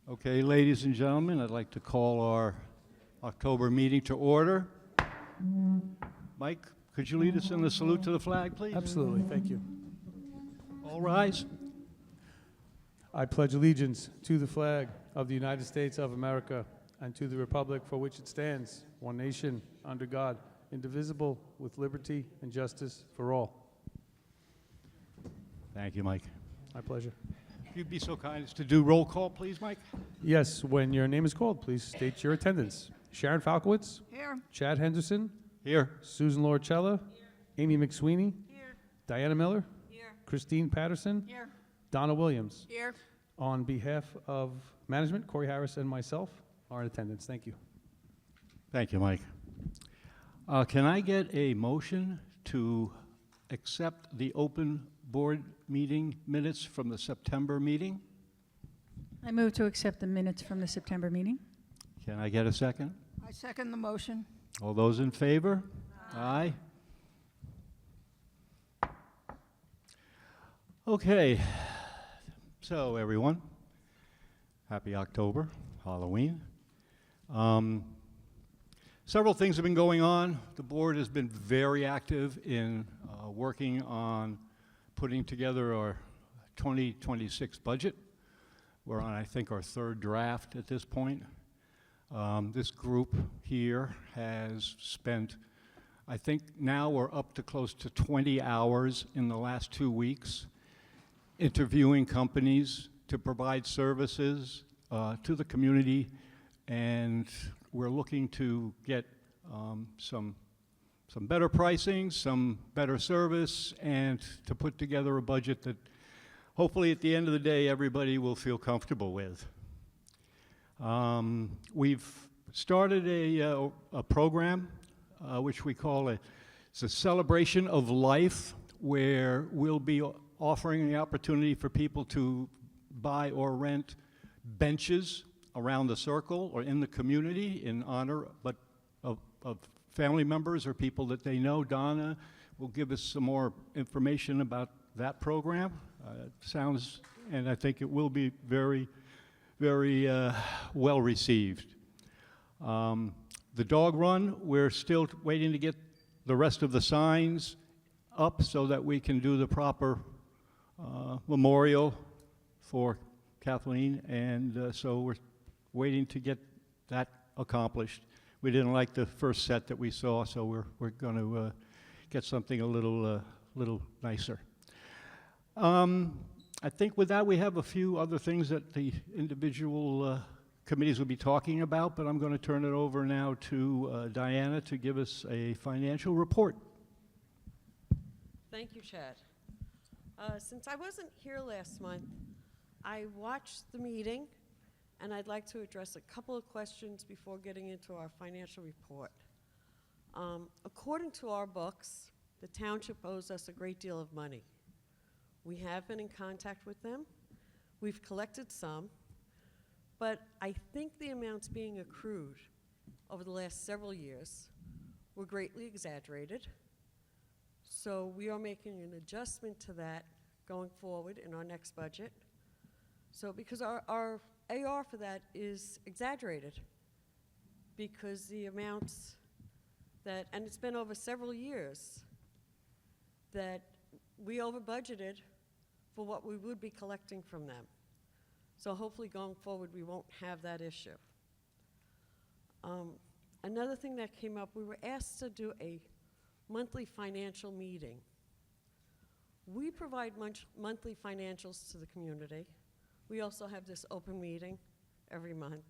Okay, ladies and gentlemen, I'd like to call our October meeting to order. Mike, could you lead us in the salute to the flag, please? Absolutely, thank you. All rise. I pledge allegiance to the flag of the United States of America and to the republic for which it stands, one nation, under God, indivisible, with liberty and justice for all. Thank you, Mike. My pleasure. If you'd be so kind as to do roll call, please, Mike. Yes, when your name is called, please state your attendance. Sharon Falkowitz. Here. Chad Henderson. Here. Susan Lorcella. Amy McSweeney. Here. Diana Miller. Here. Christine Patterson. Here. Donna Williams. Here. On behalf of management, Corey Harris and myself are in attendance. Thank you. Thank you, Mike. Can I get a motion to accept the open board meeting minutes from the September meeting? I move to accept the minutes from the September meeting. Can I get a second? I second the motion. All those in favor? Aye. Okay. So, everyone, happy October, Halloween. Several things have been going on. The board has been very active in working on putting together our 2026 budget. We're on, I think, our third draft at this point. This group here has spent, I think now we're up to close to 20 hours in the last 2 weeks interviewing companies to provide services to the community, and we're looking to get some better pricing, some better service, and to put together a budget that hopefully at the end of the day everybody will feel comfortable with. We've started a program which we call it's a celebration of life, where we'll be offering the opportunity for people to buy or rent benches around the circle or in the community in honor of family members or people that they know. Donna will give us some more information about that program. Sounds, and I think it will be very, very well received. The dog run, we're still waiting to get the rest of the signs up so that we can do the proper memorial for Kathleen, and so we're waiting to get that accomplished. We didn't like the first set that we saw, so we're going to get something a little nicer. I think with that we have a few other things that the individual committees will be talking about, but I'm going to turn it over now to Diana to give us a financial report. Thank you, Chad. Since I wasn't here last month, I watched the meeting, and I'd like to address a couple of questions before getting into our financial report. According to our books, the township owes us a great deal of money. We have been in contact with them. We've collected some, but I think the amounts being accrued over the last several years were greatly exaggerated. So we are making an adjustment to that going forward in our next budget. So because our AR for that is exaggerated, because the amounts that, and it's been over several years, that we over budgeted for what we would be collecting from them. So hopefully going forward we won't have that issue. Another thing that came up, we were asked to do a monthly financial meeting. We provide monthly financials to the community. We also have this open meeting every month.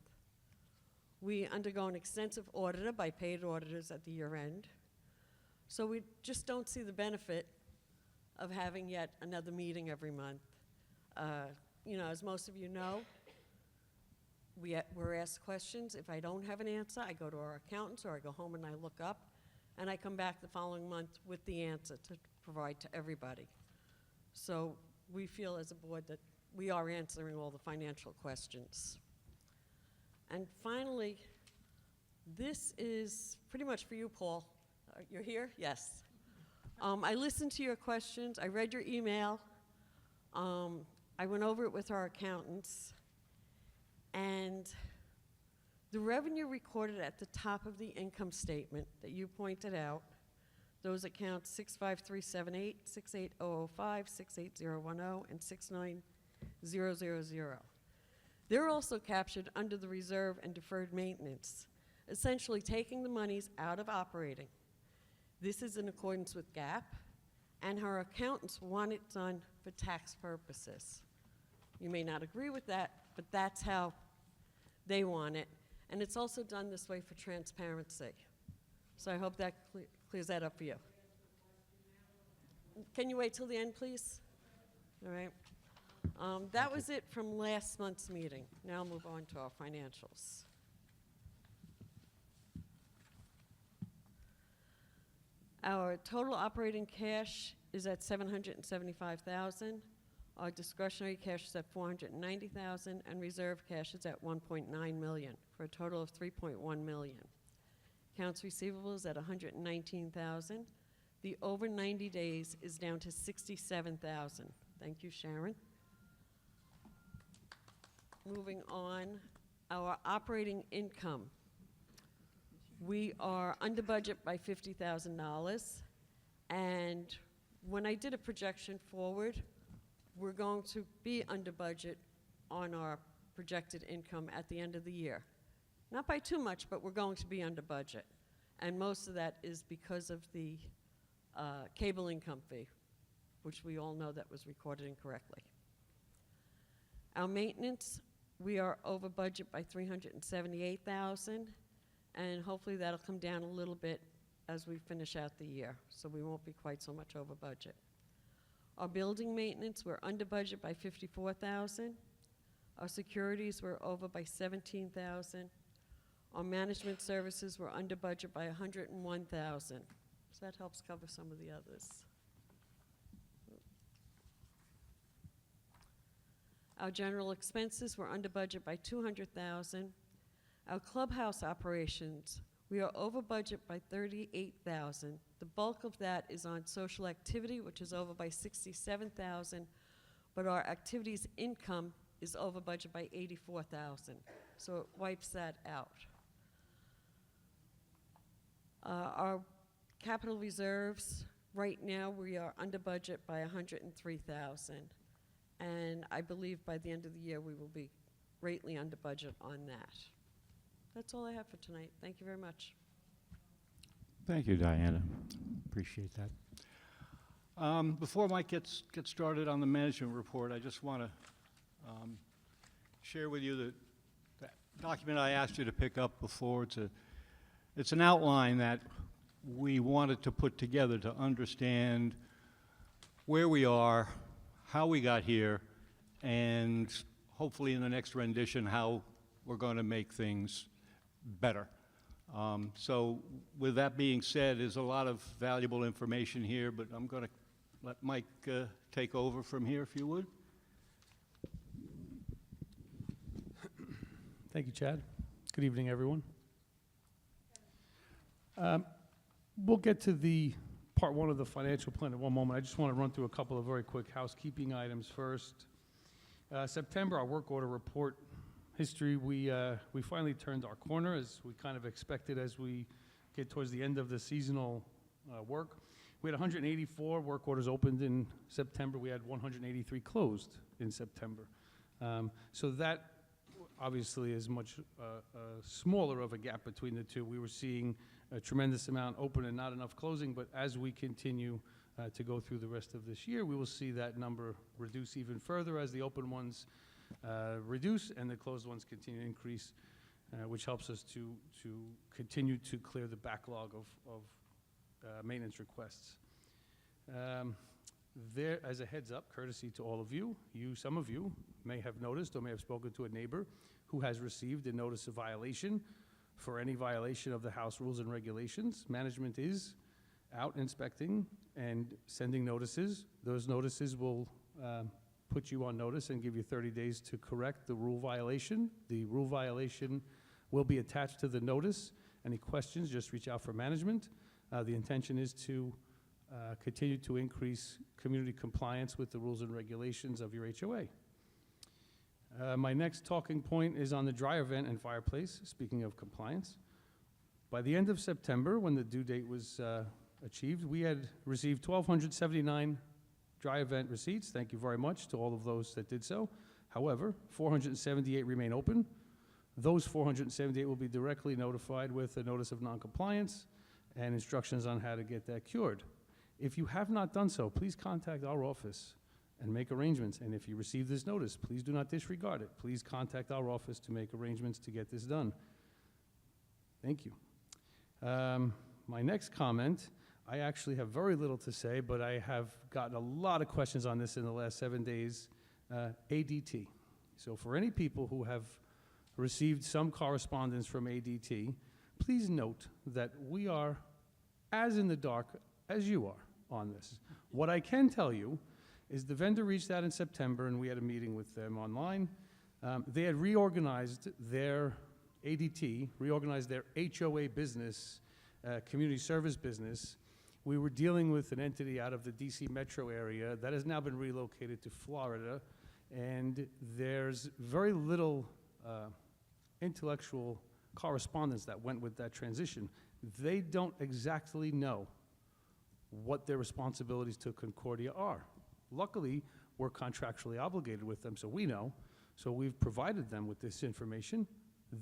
We undergo an extensive audit by paid auditors at the year end. So we just don't see the benefit of having yet another meeting every month. You know, as most of you know, we're asked questions. If I don't have an answer, I go to our accountants or I go home and I look up, and I come back the following month with the answer to provide to everybody. So we feel as a board that we are answering all the financial questions. And finally, this is pretty much for you, Paul. You're here? Yes. I listened to your questions. I read your email. I went over it with our accountants. And the revenue recorded at the top of the income statement that you pointed out, those accounts 65378, 68005, 68010, and 69000. They're also captured under the reserve and deferred maintenance, essentially taking the monies out of operating. This is in accordance with GAAP, and our accountants want it done for tax purposes. You may not agree with that, but that's how they want it. And it's also done this way for transparency. So I hope that clears that up for you. Can you wait till the end, please? All right. That was it from last month's meeting. Now I'll move on to our financials. Our total operating cash is at $775,000. Our discretionary cash is at $490,000, and reserve cash is at $1.9 million, for a total of $3.1 million. Accounts receivable is at $119,000. The over 90 days is down to $67,000. Thank you, Sharon. Moving on, our operating income. We are under budget by $50,000, and when I did a projection forward, we're going to be under budget on our projected income at the end of the year. Not by too much, but we're going to be under budget. And most of that is because of the cable income fee, which we all know that was recorded incorrectly. Our maintenance, we are over budget by $378,000, and hopefully that'll come down a little bit as we finish out the year, so we won't be quite so much over budget. Our building maintenance, we're under budget by $54,000. Our securities, we're over by $17,000. Our management services, we're under budget by $101,000. So that helps cover some of the others. Our general expenses, we're under budget by $200,000. Our clubhouse operations, we are over budget by $38,000. The bulk of that is on social activity, which is over by $67,000, but our activities income is over budget by $84,000. So it wipes that out. Our capital reserves, right now we are under budget by $103,000. And I believe by the end of the year we will be greatly under budget on that. That's all I have for tonight. Thank you very much. Thank you, Diana. Appreciate that. Before Mike gets started on the management report, I just want to share with you that document I asked you to pick up before. It's an outline that we wanted to put together to understand where we are, how we got here, and hopefully in the next rendition how we're going to make things better. So with that being said, there's a lot of valuable information here, but I'm going to let Mike take over from here, if you would. Thank you, Chad. Good evening, everyone. We'll get to the part one of the financial plan in one moment. I just want to run through a couple of very quick housekeeping items first. September, our work order report history, we finally turned our corner, as we kind of expected as we get towards the end of the seasonal work. We had 184 work orders opened in September. We had 183 closed in September. So that obviously is much smaller of a gap between the two. We were seeing a tremendous amount open and not enough closing, but as we continue to go through the rest of this year, we will see that number reduce even further as the open ones reduce and the closed ones continue to increase, which helps us to continue to clear the backlog of maintenance requests. There, as a heads up, courtesy to all of you, some of you may have noticed or may have spoken to a neighbor who has received a notice of violation for any violation of the house rules and regulations. Management is out inspecting and sending notices. Those notices will put you on notice and give you 30 days to correct the rule violation. The rule violation will be attached to the notice. Any questions, just reach out for management. The intention is to continue to increase community compliance with the rules and regulations of your HOA. My next talking point is on the dryer vent and fireplace, speaking of compliance. By the end of September, when the due date was achieved, we had received 1,279 dryer vent receipts. Thank you very much to all of those that did so. However, 478 remain open. Those 478 will be directly notified with a notice of noncompliance and instructions on how to get that cured. If you have not done so, please contact our office and make arrangements. And if you receive this notice, please do not disregard it. Please contact our office to make arrangements to get this done. Thank you. My next comment, I actually have very little to say, but I have gotten a lot of questions on this in the last 7 days. ADT. So for any people who have received some correspondence from ADT, please note that we are as in the dark as you are on this. What I can tell you is the vendor reached out in September, and we had a meeting with them online. They had reorganized their ADT, reorganized their HOA business, community service business. We were dealing with an entity out of the DC metro area that has now been relocated to Florida, and there's very little intellectual correspondence that went with that transition. They don't exactly know what their responsibilities to Concordia are. Luckily, we're contractually obligated with them, so we know. So we've provided them with this information.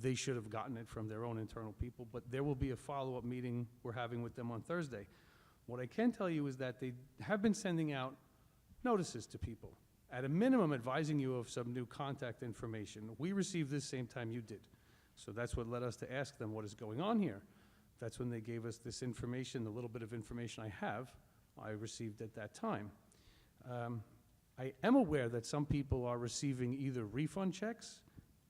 They should have gotten it from their own internal people, but there will be a follow-up meeting we're having with them on Thursday. What I can tell you is that they have been sending out notices to people, at a minimum advising you of some new contact information. We received this same time you did. So that's what led us to ask them what is going on here. That's when they gave us this information, the little bit of information I received at that time. I am aware that some people are receiving either refund checks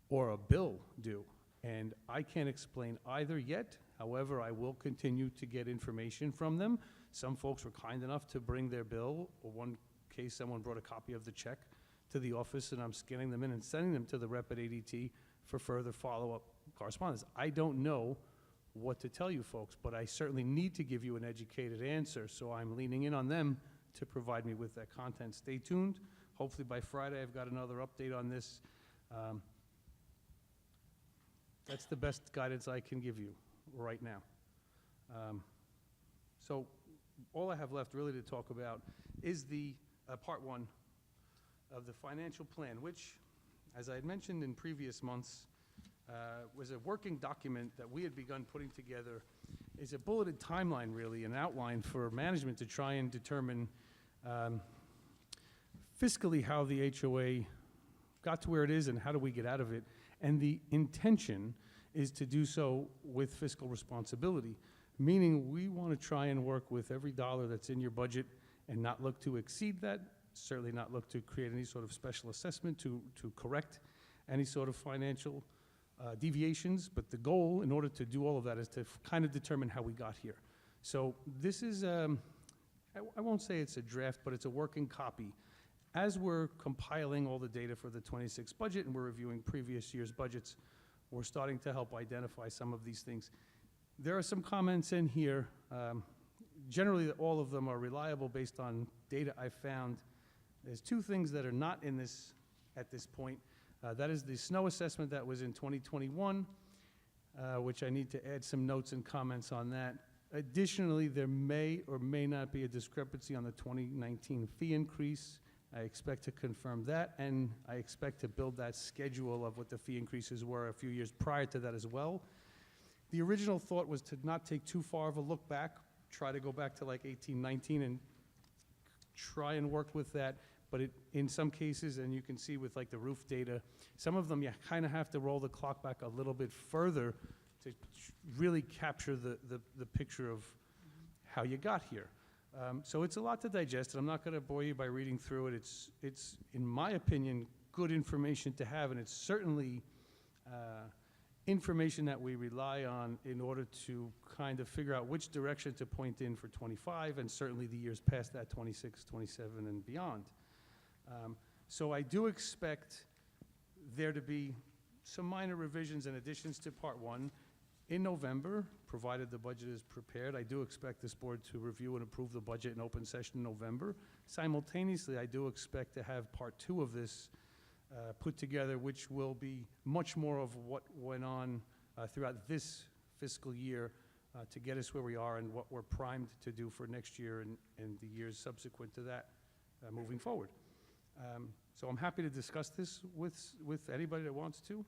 or a bill due, and I can't explain either yet. However, I will continue to get information from them. Some folks were kind enough to bring their bill, or one case someone brought a copy of the check to the office, and I'm scanning them in and sending them to the rep at ADT for further follow-up correspondence. I don't know what to tell you folks, but I certainly need to give you an educated answer, so I'm leaning in on them to provide me with that content. Stay tuned. Hopefully by Friday I've got another update on this. That's the best guidance I can give you right now. So all I have left really to talk about is the part one of the financial plan, which, as I had mentioned in previous months, was a working document that we had begun putting together. Is a bulleted timeline, really, an outline for management to try and determine fiscally how the HOA got to where it is and how do we get out of it. And the intention is to do so with fiscal responsibility, meaning we want to try and work with every dollar that's in your budget and not look to exceed that, certainly not look to create any sort of special assessment to correct any sort of financial deviations, but the goal in order to do all of that is to kind of determine how we got here. So this is, I won't say it's a draft, but it's a working copy. As we're compiling all the data for the 26 budget and we're reviewing previous year's budgets, we're starting to help identify some of these things. There are some comments in here. Generally, all of them are reliable based on data I found. There's two things that are not in this at this point. That is the snow assessment that was in 2021, which I need to add some notes and comments on that. Additionally, there may or may not be a discrepancy on the 2019 fee increase. I expect to confirm that, and I expect to build that schedule of what the fee increases were a few years prior to that as well. The original thought was to not take too far of a look back, try to go back to like 18, 19 and try and work with that. But in some cases, and you can see with like the roof data, some of them you kind of have to roll the clock back a little bit further to really capture the picture of how you got here. So it's a lot to digest, and I'm not going to bore you by reading through it. It's, in my opinion, good information to have, and it's certainly information that we rely on in order to kind of figure out which direction to point in for 25, and certainly the years past that, 26, 27, and beyond. So I do expect there to be some minor revisions and additions to Part 1 in November, provided the budget is prepared. I do expect this board to review and approve the budget in open session in November. Simultaneously, I do expect to have Part 2 of this put together, which will be much more of what went on throughout this fiscal year to get us where we are and what we're primed to do for next year and the years subsequent to that moving forward. So I'm happy to discuss this with anybody that wants to.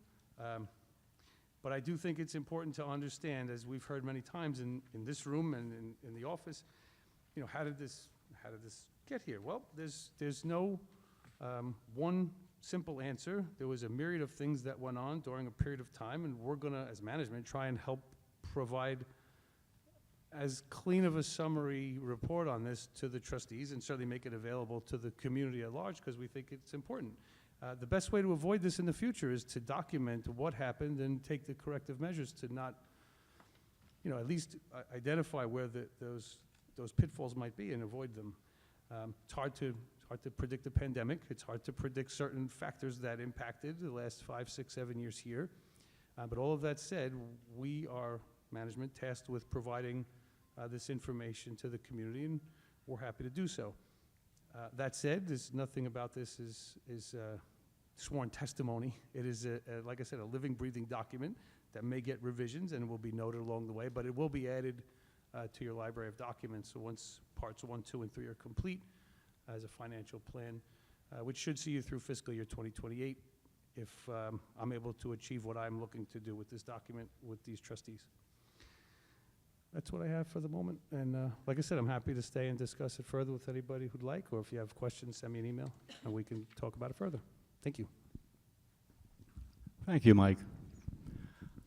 But I do think it's important to understand, as we've heard many times in this room and in the office, you know, how did this get here? Well, there's no one simple answer. There was a myriad of things that went on during a period of time, and we're gonna, as management, try and help provide as clean of a summary report on this to the trustees and certainly make it available to the community at large because we think it's important. The best way to avoid this in the future is to document what happened and take the corrective measures to not, you know, at least identify where those pitfalls might be and avoid them. It's hard to predict the pandemic. It's hard to predict certain factors that impacted the last 5, 6, 7 years here. But all of that said, we are management tasked with providing this information to the community, and we're happy to do so. That said, there's nothing about this is sworn testimony. It is, like I said, a living, breathing document that may get revisions and it will be noted along the way, but it will be added to your library of documents. So once parts 1, 2, and 3 are complete as a financial plan, which should see you through fiscal year 2028 if I'm able to achieve what I'm looking to do with this document with these trustees. That's what I have for the moment. And like I said, I'm happy to stay and discuss it further with anybody who'd like, or if you have questions, send me an email and we can talk about it further. Thank you. Thank you, Mike.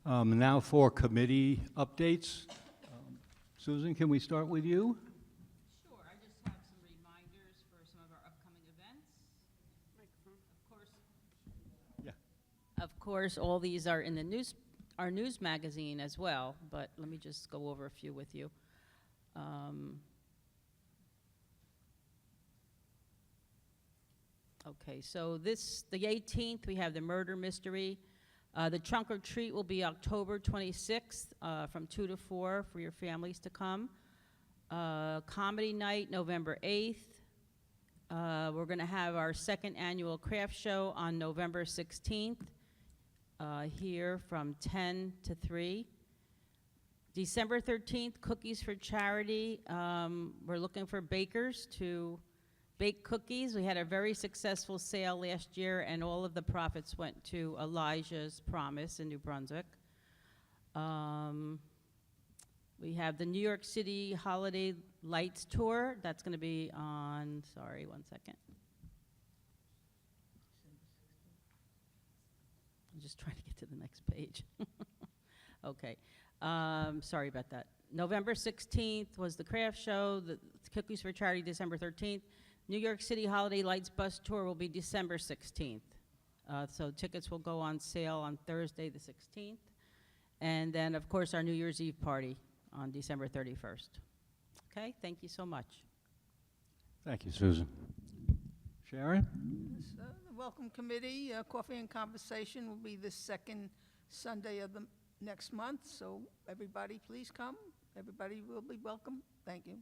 Now for committee updates. Susan, can we start with you? Sure, I just have some reminders for some of our upcoming events. Of course, all these are in the our news magazine as well, but let me just go over a few with you. Okay, so the 18th, we have the murder mystery. The trunk or treat will be October 26th from 2 to 4 for your families to come. Comedy night, November 8th. We're going to have our second annual craft show on November 16th here from 10 to 3. December 13th, Cookies for Charity. We're looking for bakers to bake cookies. We had a very successful sale last year, and all of the profits went to Elijah's Promise in New Brunswick. We have the New York City Holiday Lights Tour. That's going to be on, sorry, one second. I'm just trying to get to the next page. Okay. Sorry about that. November 16th was the craft show. The Cookies for Charity, December 13th. New York City Holiday Lights Bus Tour will be December 16th. So tickets will go on sale on Thursday the 16th. And then, of course, our New Year's Eve party on December 31st. Okay, thank you so much. Thank you, Susan. Sharon? The Welcome Committee, Coffee and Conversation will be the second Sunday of the next month, so everybody please come. Everybody will be welcome. Thank you.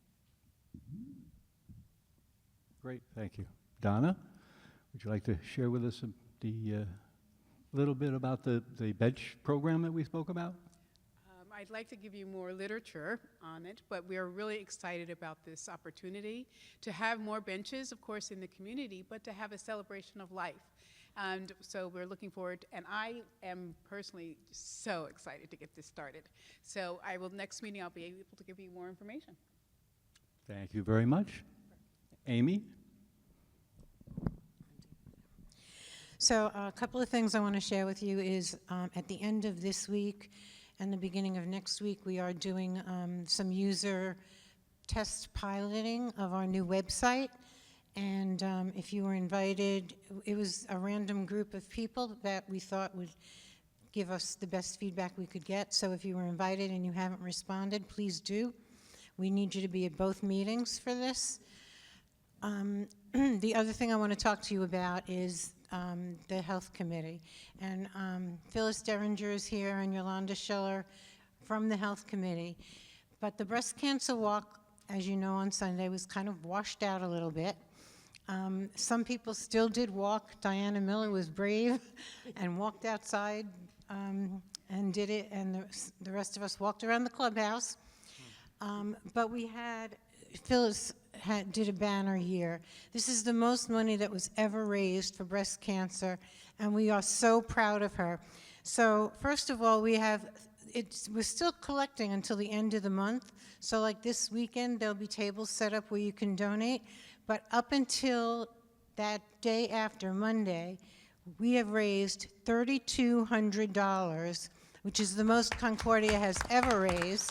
Great, thank you. Donna, would you like to share with us the little bit about the bench program that we spoke about? I'd like to give you more literature on it, but we are really excited about this opportunity to have more benches, of course, in the community, but to have a celebration of life. And so we're looking forward, and I am personally so excited to get this started. So next meeting, I'll be able to give you more information. Thank you very much. Amy? So a couple of things I want to share with you is at the end of this week and the beginning of next week, we are doing some user test piloting of our new website. And if you were invited, it was a random group of people that we thought would give us the best feedback we could get. So if you were invited and you haven't responded, please do. We need you to be at both meetings for this. The other thing I want to talk to you about is the Health Committee. And Phyllis Derringer is here and Yolanda Schiller from the Health Committee. But the breast cancer walk, as you know, on Sunday was kind of washed out a little bit. Some people still did walk. Diana Miller was brave and walked outside and did it, and the rest of us walked around the clubhouse. But we had, Phyllis did a banner here. This is the most money that was ever raised for breast cancer, and we are so proud of her. So first of all, we're still collecting until the end of the month. So like this weekend, there'll be tables set up where you can donate. But up until that day after, Monday, we have raised $3,200, which is the most Concordia has ever raised.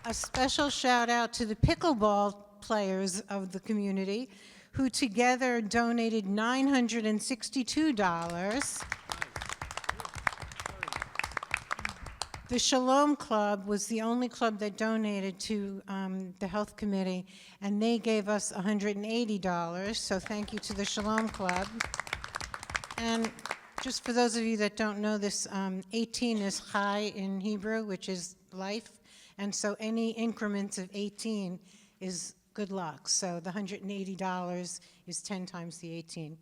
A special shout out to the pickleball players of the community, who together donated $962. The Shalom Club was the only club that donated to the Health Committee, and they gave us $180, so thank you to the Shalom Club. And just for those of you that don't know this, 18 is Chai in Hebrew, which is life, and so any increments of 18 is good luck. So the $180 is 10 times the 18.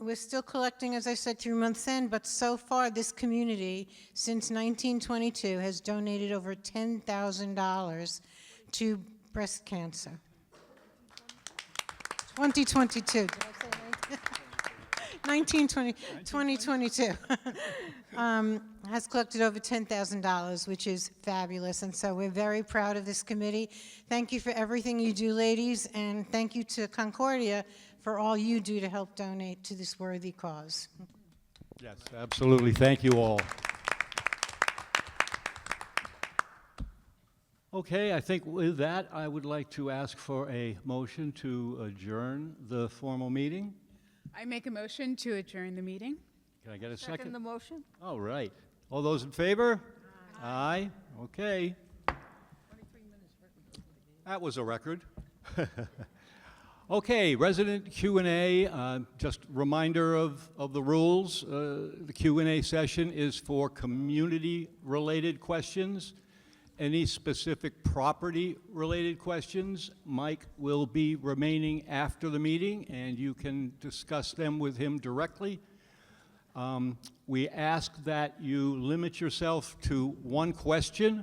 We're still collecting, as I said, through month's end, but so far this community, since 1922, has donated over $10,000 to breast cancer. 2022. Did I say 2022. Has collected over $10,000, which is fabulous, and so we're very proud of this committee. Thank you for everything you do, ladies, and thank you to Concordia for all you do to help donate to this worthy cause. Yes, absolutely. Thank you all. Okay, I think with that, I would like to ask for a motion to adjourn the formal meeting. I make a motion to adjourn the meeting. Can I get a Second second? the motion? All right. All those in favor? Aye. Okay. That was a record. Okay, resident Q&A, just reminder of the rules. The Q&A session is for community-related questions. Any specific property-related questions, Mike will be remaining after the meeting, and you can discuss them with him directly. We ask that you limit yourself to one question.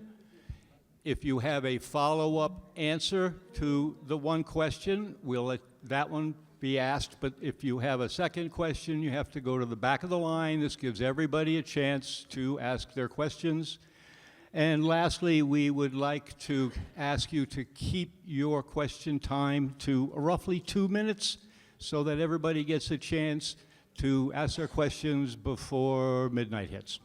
If you have a follow-up answer to the one question, we'll let that one be asked. But if you have a second question, you have to go to the back of the line. This gives everybody a chance to ask their questions. And lastly, we would like to ask you to keep your question time to roughly 2 minutes so that everybody gets a chance to ask their questions before midnight hits.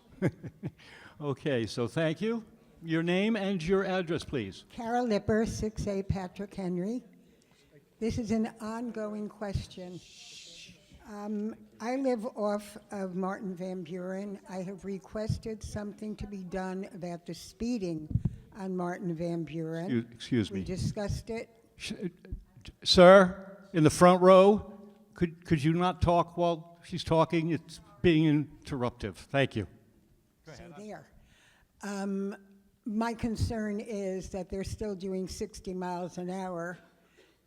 Okay, so thank you. Your name and your address, please. Carol Lipper, 6A Patrick Henry. This is an ongoing question. I live off of Martin Van Buren. I have requested something to be done about the speeding on Martin Van Buren. Excuse me. We discussed it. Sir, in the front row, could you not talk while she's talking? It's being interruptive. Thank you. So there. My concern is that they're still doing 60 miles an hour,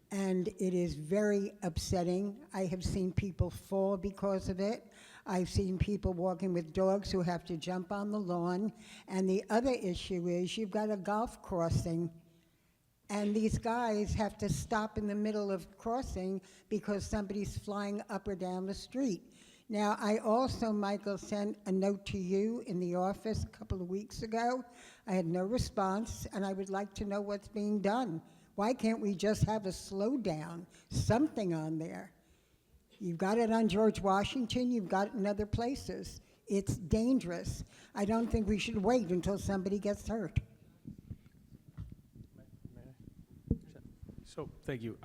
and it is very upsetting. I have seen people fall because of it. I've seen people walking with dogs who have to jump on the lawn. And the other issue is you've got a golf crossing, and these guys have to stop in the middle of crossing because somebody's flying up or down the street. Now, I also, Michael, sent a note to you in the office a couple of weeks ago. I had no response, and I would like to know what's being done. Why can't we just have a slowdown, something on there? You've got it on George Washington, you've got it in other places. It's dangerous. I don't think we should wait until somebody gets hurt. So, thank you.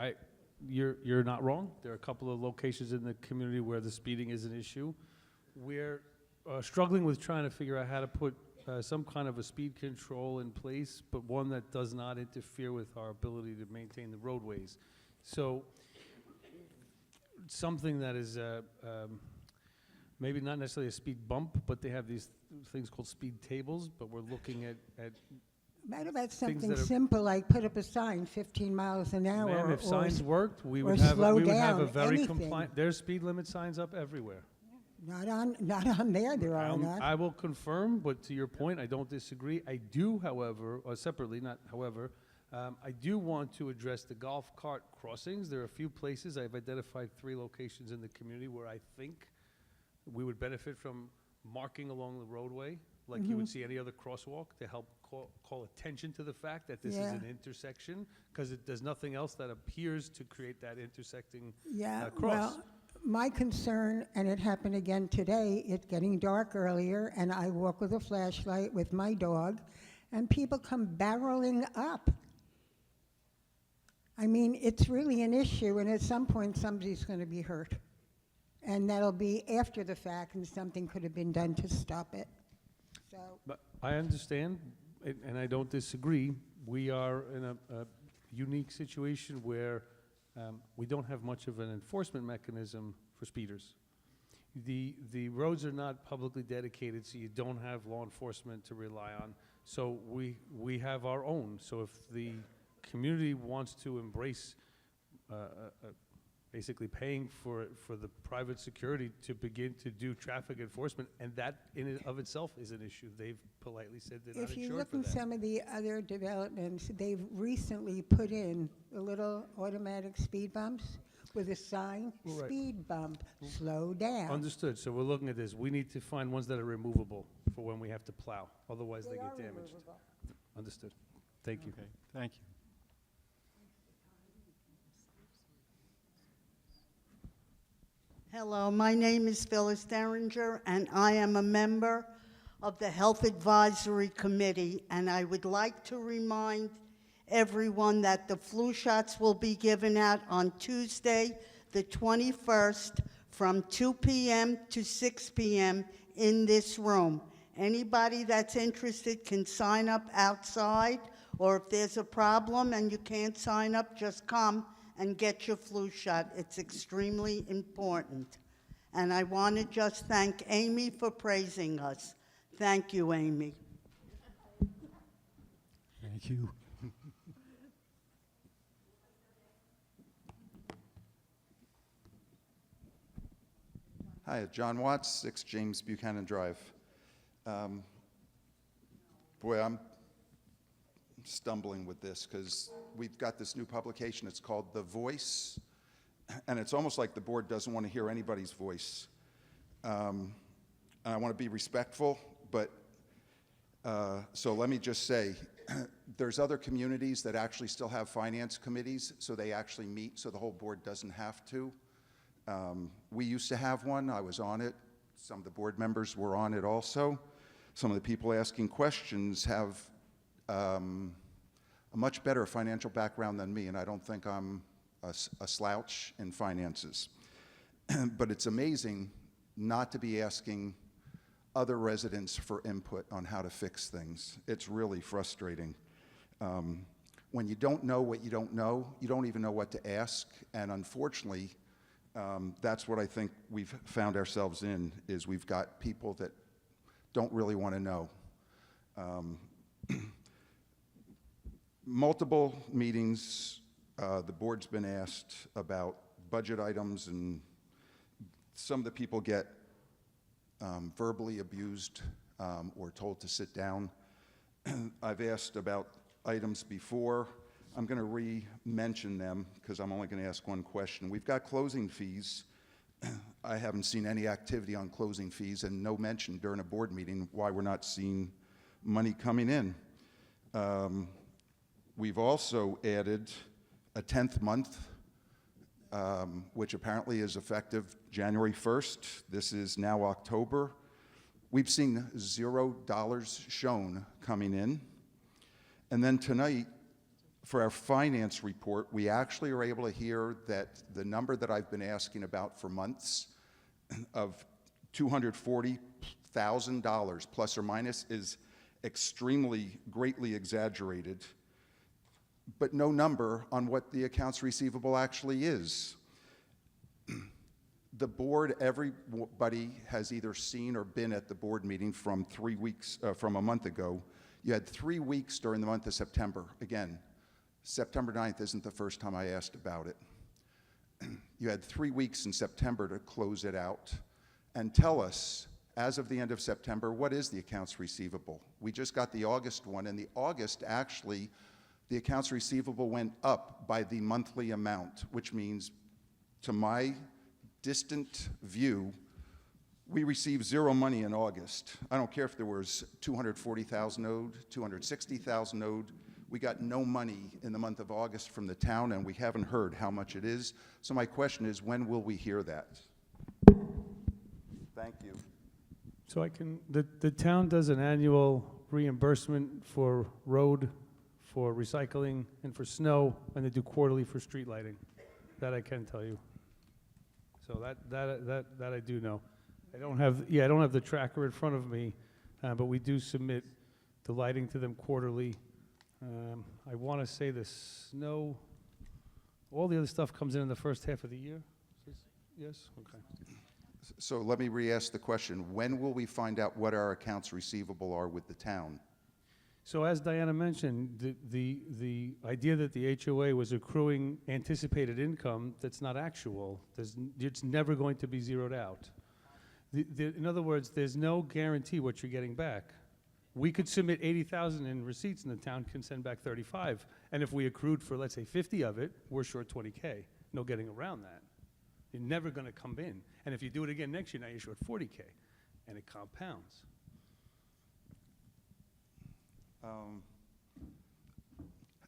You're not wrong. There are a couple of locations in the community where the speeding is an issue. We're struggling with trying to figure out how to put some kind of a speed control in place, but one that does not interfere with our ability to maintain the roadways. So something that is maybe not necessarily a speed bump, but they have these things called speed tables, but we're looking at What about Things something that are- simple, like put up a sign, 15 miles an hour? Ma'am, if or signs s- worked, we or would have, slow we would have a down, very anything. compliant, there's speed limit signs up everywhere. Not on there are not. I will confirm, but to your point, I don't disagree. I do, however, or separately, not however, I do want to address the golf cart crossings. There are a few places, I've identified 3 locations in the community where I think we would benefit from marking along the roadway, like you would see any other crosswalk, to help call attention to the fact that this is Yeah. an intersection, because there's nothing else that appears to create that intersecting Yeah, cross. well, my concern, and it happened again today, it's getting dark earlier, and I walk with a flashlight with my dog, and people come barreling up. I mean, it's really an issue, and at some point, somebody's going to be hurt. And that'll be after the fact, and something could have been done to stop it. So, But I understand, and I don't disagree. We are in a unique situation where we don't have much of an enforcement mechanism for speeders. The roads are not publicly dedicated, so you don't have law enforcement to rely on. So we have our own. So if the community wants to embrace basically paying for the private security to begin to do traffic enforcement, and that in and of itself is an issue. They've politely said they're not if you insured look for in that. some of the other developments, they've recently put in the little automatic speed bumps with a sign, Right. speed bump, slow down. Understood, so we're looking at this. We need to find ones that are removable for when we have to plow, otherwise they get damaged. Understood. Thank you. Okay, thank you. Hello, my name is Phyllis Derringer, and I am a member of the Health Advisory Committee, and I would like to remind everyone that the flu shots will be given out on Tuesday, the 21st, from 2 p.m. to 6 p.m. in this room. Anybody that's interested can sign up outside, or if there's a problem and you can't sign up, just come and get your flu shot. It's extremely important. And I want to just thank Amy for praising us. Thank you, Amy. Thank you. Hi, John Watts, 6 James Buchanan Drive. Boy, I'm stumbling with this because we've got this new publication. It's called The Voice, and it's almost like the board doesn't want to hear anybody's voice. And I want to be respectful, but so let me just say, there's other communities that actually still have finance committees, so they actually meet, so the whole board doesn't have to. We used to have one. I was on it. Some of the board members were on it also. Some of the people asking questions have a much better financial background than me, and I don't think I'm a slouch in finances. But it's amazing not to be asking other residents for input on how to fix things. It's really frustrating. When you don't know what you don't know, you don't even know what to ask, and unfortunately, that's what I think we've found ourselves in, is we've got people that don't really want to know. Multiple meetings, the board's been asked about budget items, and some of the people get verbally abused or told to sit down. I've asked about items before. I'm going to re-mention them because I'm only going to ask one question. We've got closing fees. I haven't seen any activity on closing fees and no mention during a board meeting why we're not seeing money coming in. We've also added a 10th month, which apparently is effective January 1st. This is now October. We've seen $0 shown coming in. And then tonight, for our finance report, we actually are able to hear that the number that I've been asking about for months of $240,000 plus or minus is extremely, greatly exaggerated, but no number on what the accounts receivable actually is. The board, everybody has either seen or been at the board meeting from 3 weeks, from a month ago. You had 3 weeks during the month of September. Again, September 9th isn't the first time I asked about it. You had 3 weeks in September to close it out. And tell us, as of the end of September, what is the accounts receivable? We just got the August one, and the August, actually, the accounts receivable went up by the monthly amount, which means, to my distant view, we received zero money in August. I don't care if there was 240,000 owed, 260,000 owed. We got no money in the month of August from the town, and we haven't heard how much it is. So my question is, when will we hear that? Thank you. So the town does an annual reimbursement for road, for recycling, and for snow, and they do quarterly for street lighting. That I can tell you. So that I do know. I don't have the tracker in front of me, but we do submit the lighting to them quarterly. I want to say the snow, all the other stuff comes in the first half of the year? Yes? Okay. So let me re-ask the question. When will we find out what our accounts receivable are with the town? So as Diana mentioned, the idea that the HOA was accruing anticipated income that's not actual, it's never going to be zeroed out. In other words, there's no guarantee what you're getting back. We could submit 80,000 in receipts and the town can send back 35. And if we accrued for, let's say, 50 of it, we're short 20K. No getting around that. You're never going to come in. And if you do it again next year, now you're short 40K. And it compounds.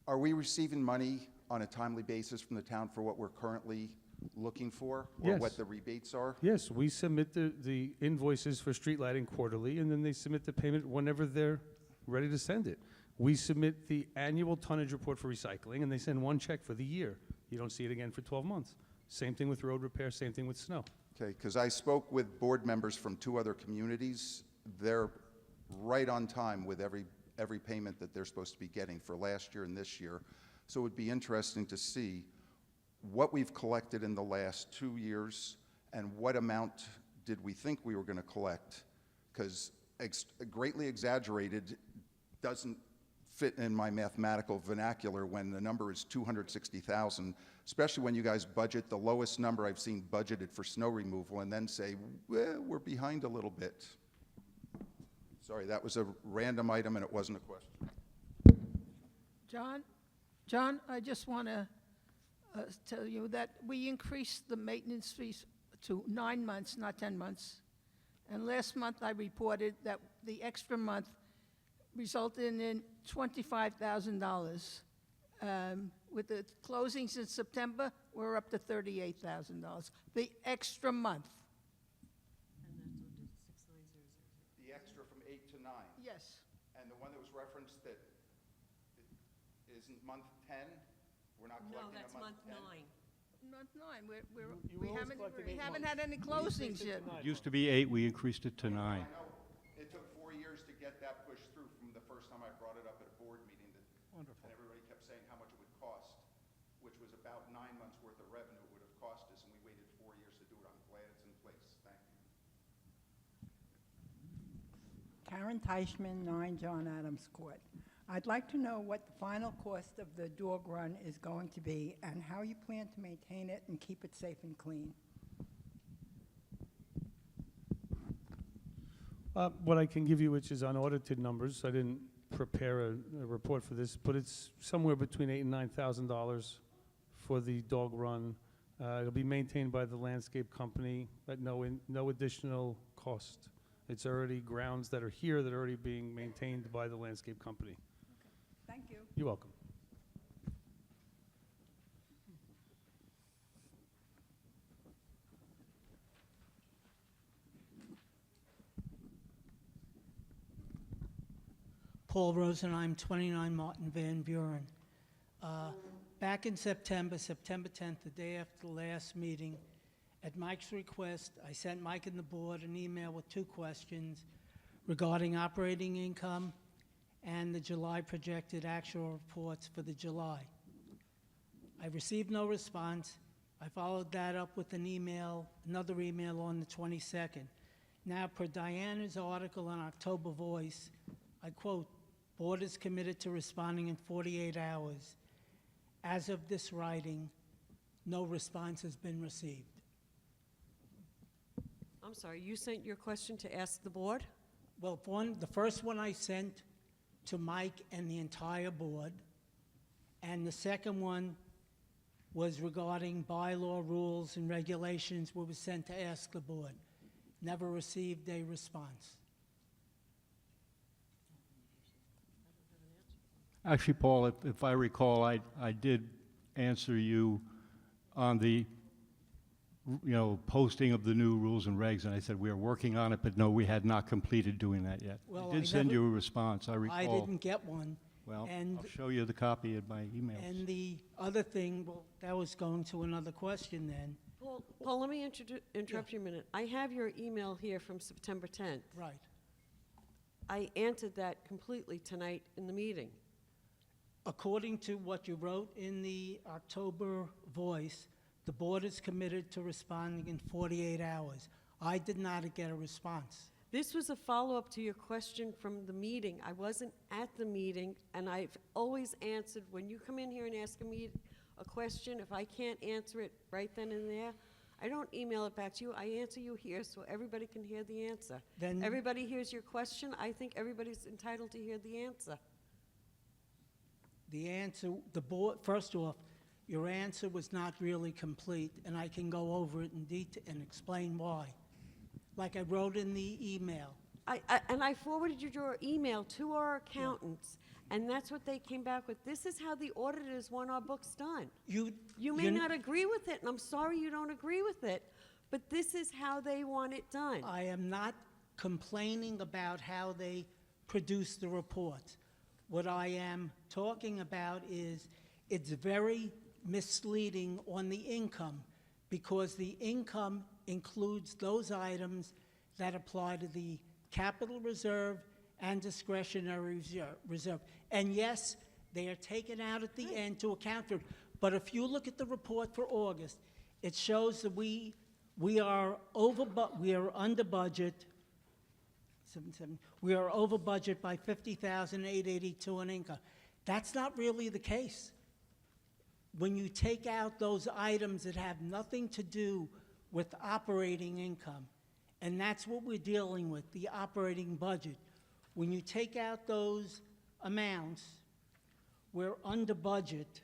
Are we receiving money on a timely basis from the town for what we're currently looking for? Or Yes. what the rebates are? Yes, we submit the invoices for street lighting quarterly, and then they submit the payment whenever they're ready to send it. We submit the annual tonnage report for recycling, and they send one check for the year. You don't see it again for 12 months. Same thing with road repair, same thing with snow. Okay, because I spoke with board members from 2 other communities. They're right on time with every payment that they're supposed to be getting for last year and this year. So it would be interesting to see what we've collected in the last 2 years and what amount did we think we were going to collect, because greatly exaggerated doesn't fit in my mathematical vernacular when the number is 260,000, especially when you guys budget the lowest number I've seen budgeted for snow removal and then say, well, we're behind a little bit. Sorry, that was a random item and it wasn't a question. John, I just want to tell you that we increased the maintenance fees to 9 months, not 10 months. And last month I reported that the extra month resulted in $25,000. With the closings in September, we're up to $38,000. The extra month. The extra from 8 to 9. Yes. And the one that was referenced that isn't month 10? We're not No, collecting that's a month month 10? 9. Month 9. You We always haven't, collected we 8 haven't months. had any closings yet. Used to be 8, we increased it to 9. I know. It took 4 years to get that pushed through from the first time I brought it up at a board meeting. Wonderful. And everybody kept saying how much it would cost, which was about 9 months' worth of revenue it would have cost us, and we waited 4 years to do it. I'm glad it's in place. Thank you. Karen Teichman, 9 John Adams Court. I'd like to know what the final cost of the dog run is going to be and how you plan to maintain it and keep it safe and clean. What I can give you, which is unaudited numbers, I didn't prepare a report for this, but it's somewhere between $8,000 and $9,000 for the dog run. It'll be maintained by the landscape company at no additional cost. It's already grounds that are here that are already being maintained by the landscape company. Thank you. You're welcome. Paul Rosenheim, 29 Martin Van Buren. Back in September 10th, the day after the last meeting, at Mike's request, I sent Mike and the board an email with 2 questions regarding operating income and the July projected actual reports for the July. I received no response. I followed that up with an email, another email on the 22nd. Now, per Diana's article in October Voice, I quote, Board is committed to responding in 48 hours. As of this writing, no response has been received. I'm sorry, you sent your question to ask the board? Well, the first one I sent to Mike and the entire board, and the second one was regarding bylaw rules and regulations, what was sent to ask the board. Never received a response. Actually, Paul, if I recall, I did answer you on the, posting of the new rules and regs, and I said we are working on it, but no, we had not completed doing that yet. Well, I did I send never- you a response, I recall. I didn't get one. Well, and- I'll show you the copy of my emails. And the other thing, well, that was going to another question then. Paul, let me interrupt you a minute. I have your email here from September 10th. Right. I answered that completely tonight in the meeting. According to what you wrote in the October Voice, the board is committed to responding in 48 hours. I did not get a response. This was a follow-up to your question from the meeting. I wasn't at the meeting, and I've always answered, when you come in here and ask a question, if I can't answer it right then and there, I don't email it back to you. I answer you here so everybody can hear the answer. Then- Everybody hears your question. I think everybody's entitled to hear the answer. The answer, the board, first off, your answer was not really complete, and I can go over it in detail and explain why. Like I wrote in the email. And I forwarded your email to our accountants, and that's what they came back with. This is how the auditors want our books done. You may not agree with it, and I'm sorry you don't agree with it, but this is how they want it done. I am not complaining about how they produce the report. What I am talking about is it's very misleading on the income, because the income includes those items that apply to the capital reserve and discretionary reserve. And yes, they are taken out at the end to account for it. But if you look at the report for August, it shows that we are under budget. We are over budget by $50,882 in income. That's not really the case. When you take out those items that have nothing to do with operating income, and that's what we're dealing with, the operating budget. When you take out those amounts, we're under budget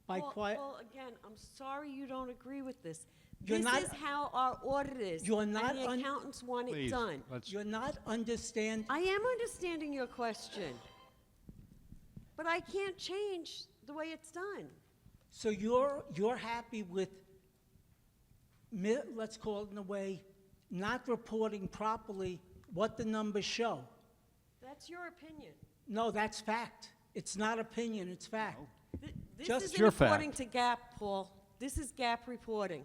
by quite... Well, again, I'm sorry you don't agree with this. You're This not- is how our audit is. You're not and the accountants want it Please, done. You're not understanding... I am understanding your question, but I can't change the way it's done. So you're happy with, let's call it in a way, not reporting properly what the numbers show. That's your opinion. No, that's fact. It's not opinion, it's fact. This Just isn't your according fact. to GAAP, Paul. This is GAAP reporting.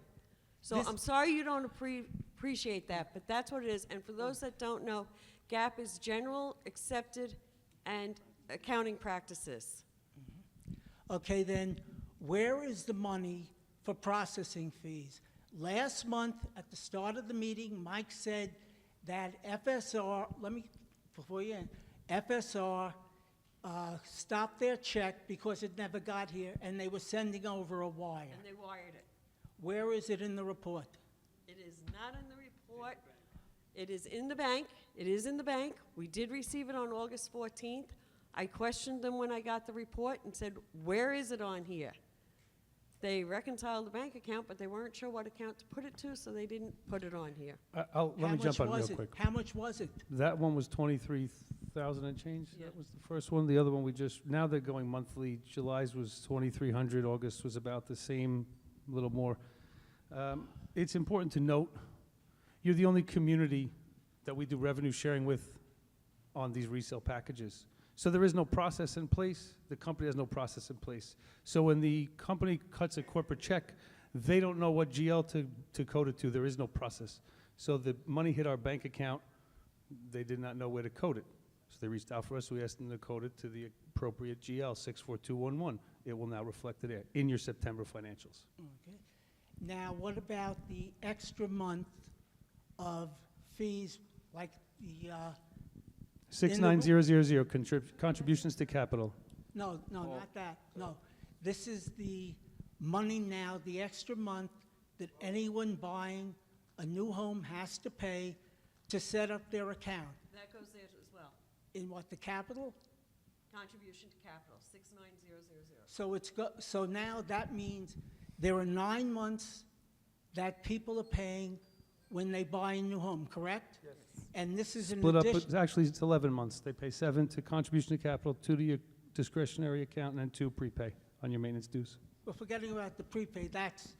So This- I'm sorry you don't appreciate that, but that's what it is. And for those that don't know, GAAP is general, accepted, and accounting practices. Okay, then, where is the money for processing fees? Last month, at the start of the meeting, Mike said that FSR, before you end, FSR stopped their check because it never got here, and they were sending over a wire. And they wired it. Where is it in the report? It is not in the report. It is in the bank. It is in the bank. We did receive it on August 14th. I questioned them when I got the report and said, where is it on here? They reconciled the bank account, but they weren't sure what account to put it to, so they didn't put it on here. Let me jump on real quick. How much was it? That one was 23,000 and change. Yeah. That was the first one. The other one now they're going monthly. July's was 2,300. August was about the same, a little more. It's important to note, you're the only community that we do revenue sharing with on these resale packages. So there is no process in place. The company has no process in place. So when the company cuts a corporate check, they don't know what GL to code it to. There is no process. So the money hit our bank account. They did not know where to code it. So they reached out for us. We asked them to code it to the appropriate GL, 64211. It will now reflect it in your September financials. Okay. Now, what about the extra month of fees, like the 69000, contributions to capital. No, not that, no. This is the money now, the extra month that anyone buying a new home has to pay to set up their account. That goes there as well. In what, the capital? Contribution to capital, 69000. So now that means there are 9 months that people are paying when they buy a new home, correct? Yes. And this is an Split up, addition. actually, it's 11 months. They pay 7 to contribution to capital, 2 to your discretionary account, and then 2 prepay on your maintenance dues. Well, forgetting about the prepaid, that's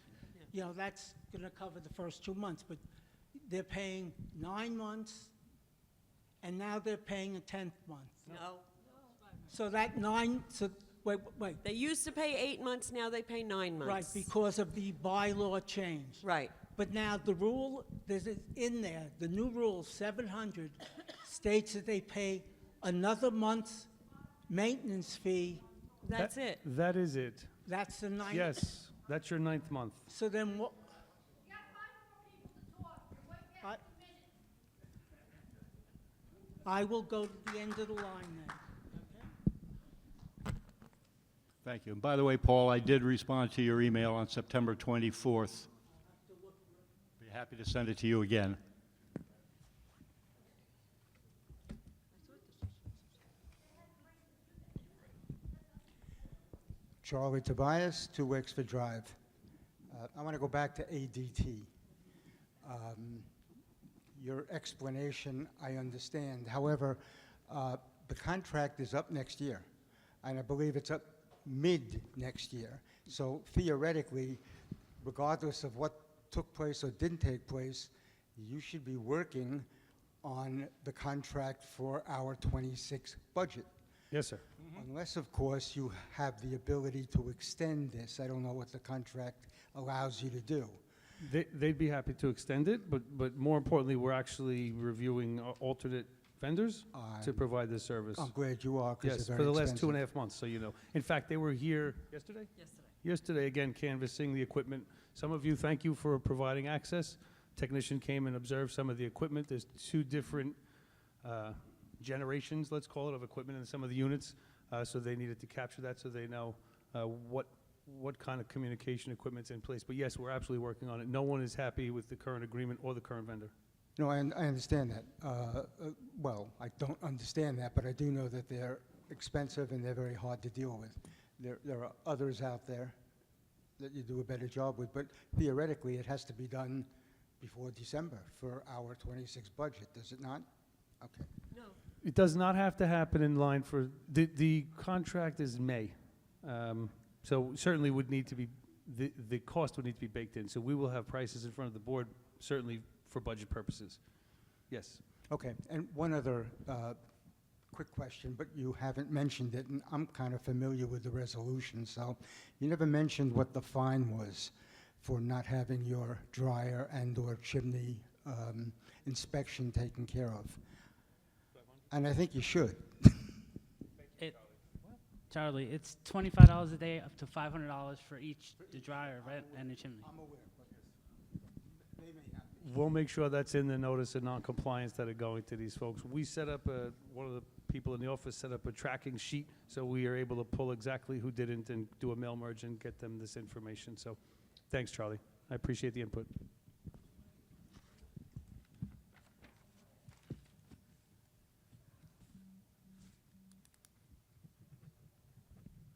going to cover the first 2 months, but they're paying 9 months, and now they're paying a 10th month. No. So that wait. They used to pay 8 months, now they pay 9 months. Right, because of the bylaw change. Right. But now the rule, there's in there, the new rule, 700, states that they pay another month's maintenance fee. That's it. That is it. That's the 9th. Yes, that's your 9th month. So then what? I will go to the end of the line then. Thank you. And by the way, Paul, I did respond to your email on September 24th. Be happy to send it to you again. Charlie Tobias, 2 Wexford Drive. I want to go back to ADT. Your explanation, I understand. However, the contract is up next year, and I believe it's up mid next year. So theoretically, regardless of what took place or didn't take place, you should be working on the contract for our 26 budget. Yes, sir. Unless, of course, you have the ability to extend this. I don't know what the contract allows you to do. They'd be happy to extend it, but more importantly, we're actually reviewing alternate vendors to provide this service. I'm glad you are, because Yes, they're for very the last expensive. 2.5 months, so you know. In fact, they were here yesterday? Yesterday. Yesterday, again, canvassing the equipment. Some of you, thank you for providing access. Technician came and observed some of the equipment. There's 2 different generations, let's call it, of equipment in some of the units. So they needed to capture that so they know what kind of communication equipment's in place. But yes, we're absolutely working on it. No one is happy with the current agreement or the current vendor. No, I understand that. Well, I don't understand that, but I do know that they're expensive and they're very hard to deal with. There are others out there that you do a better job with, but theoretically, it has to be done before December for our 26 budget, does it not? Okay. No. It does not have to happen in line for, the contract is May. So certainly would need to be, the cost would need to be baked in. So we will have prices in front of the board, certainly for budget purposes. Yes. Okay, and one other quick question, but you haven't mentioned it, and I'm kind of familiar with the resolution, so you never mentioned what the fine was for not having your dryer and/or chimney inspection taken care of. And I think you should. Charlie, it's $25 a day, up to $500 for each, the dryer, right, and the chimney. I'm aware, but they may not. We'll make sure that's in the notice of non-compliance that are going to these folks. We set up one of the people in the office set up a tracking sheet, so we are able to pull exactly who didn't and do a mail merge and get them this information. So thanks, Charlie. I appreciate the input.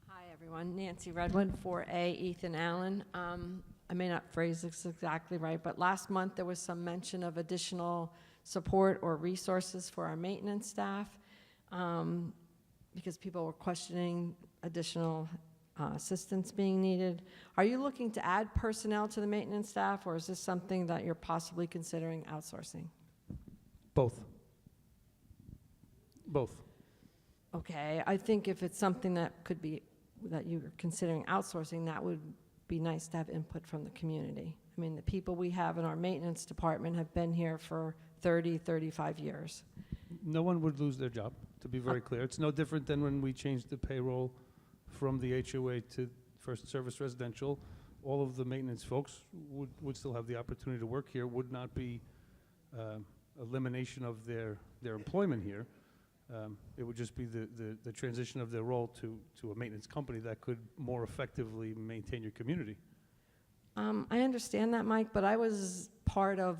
Hi, everyone. Nancy Redwood, 4A, Ethan Allen. I may not phrase this exactly right, but last month there was some mention of additional support or resources for our maintenance staff because people were questioning additional assistance being needed. Are you looking to add personnel to the maintenance staff, or is this something that you're possibly considering outsourcing? Both. Both. Okay, I think if it's something that could be, that you're considering outsourcing, that would be nice to have input from the community. I mean, the people we have in our maintenance department have been here for 30, 35 years. No one would lose their job, to be very clear. It's no different than when we changed the payroll from the HOA to First Service Residential. All of the maintenance folks would still have the opportunity to work here, would not be elimination of their employment here. It would just be the transition of their role to a maintenance company that could more effectively maintain your community. I understand that, Mike, but I was part of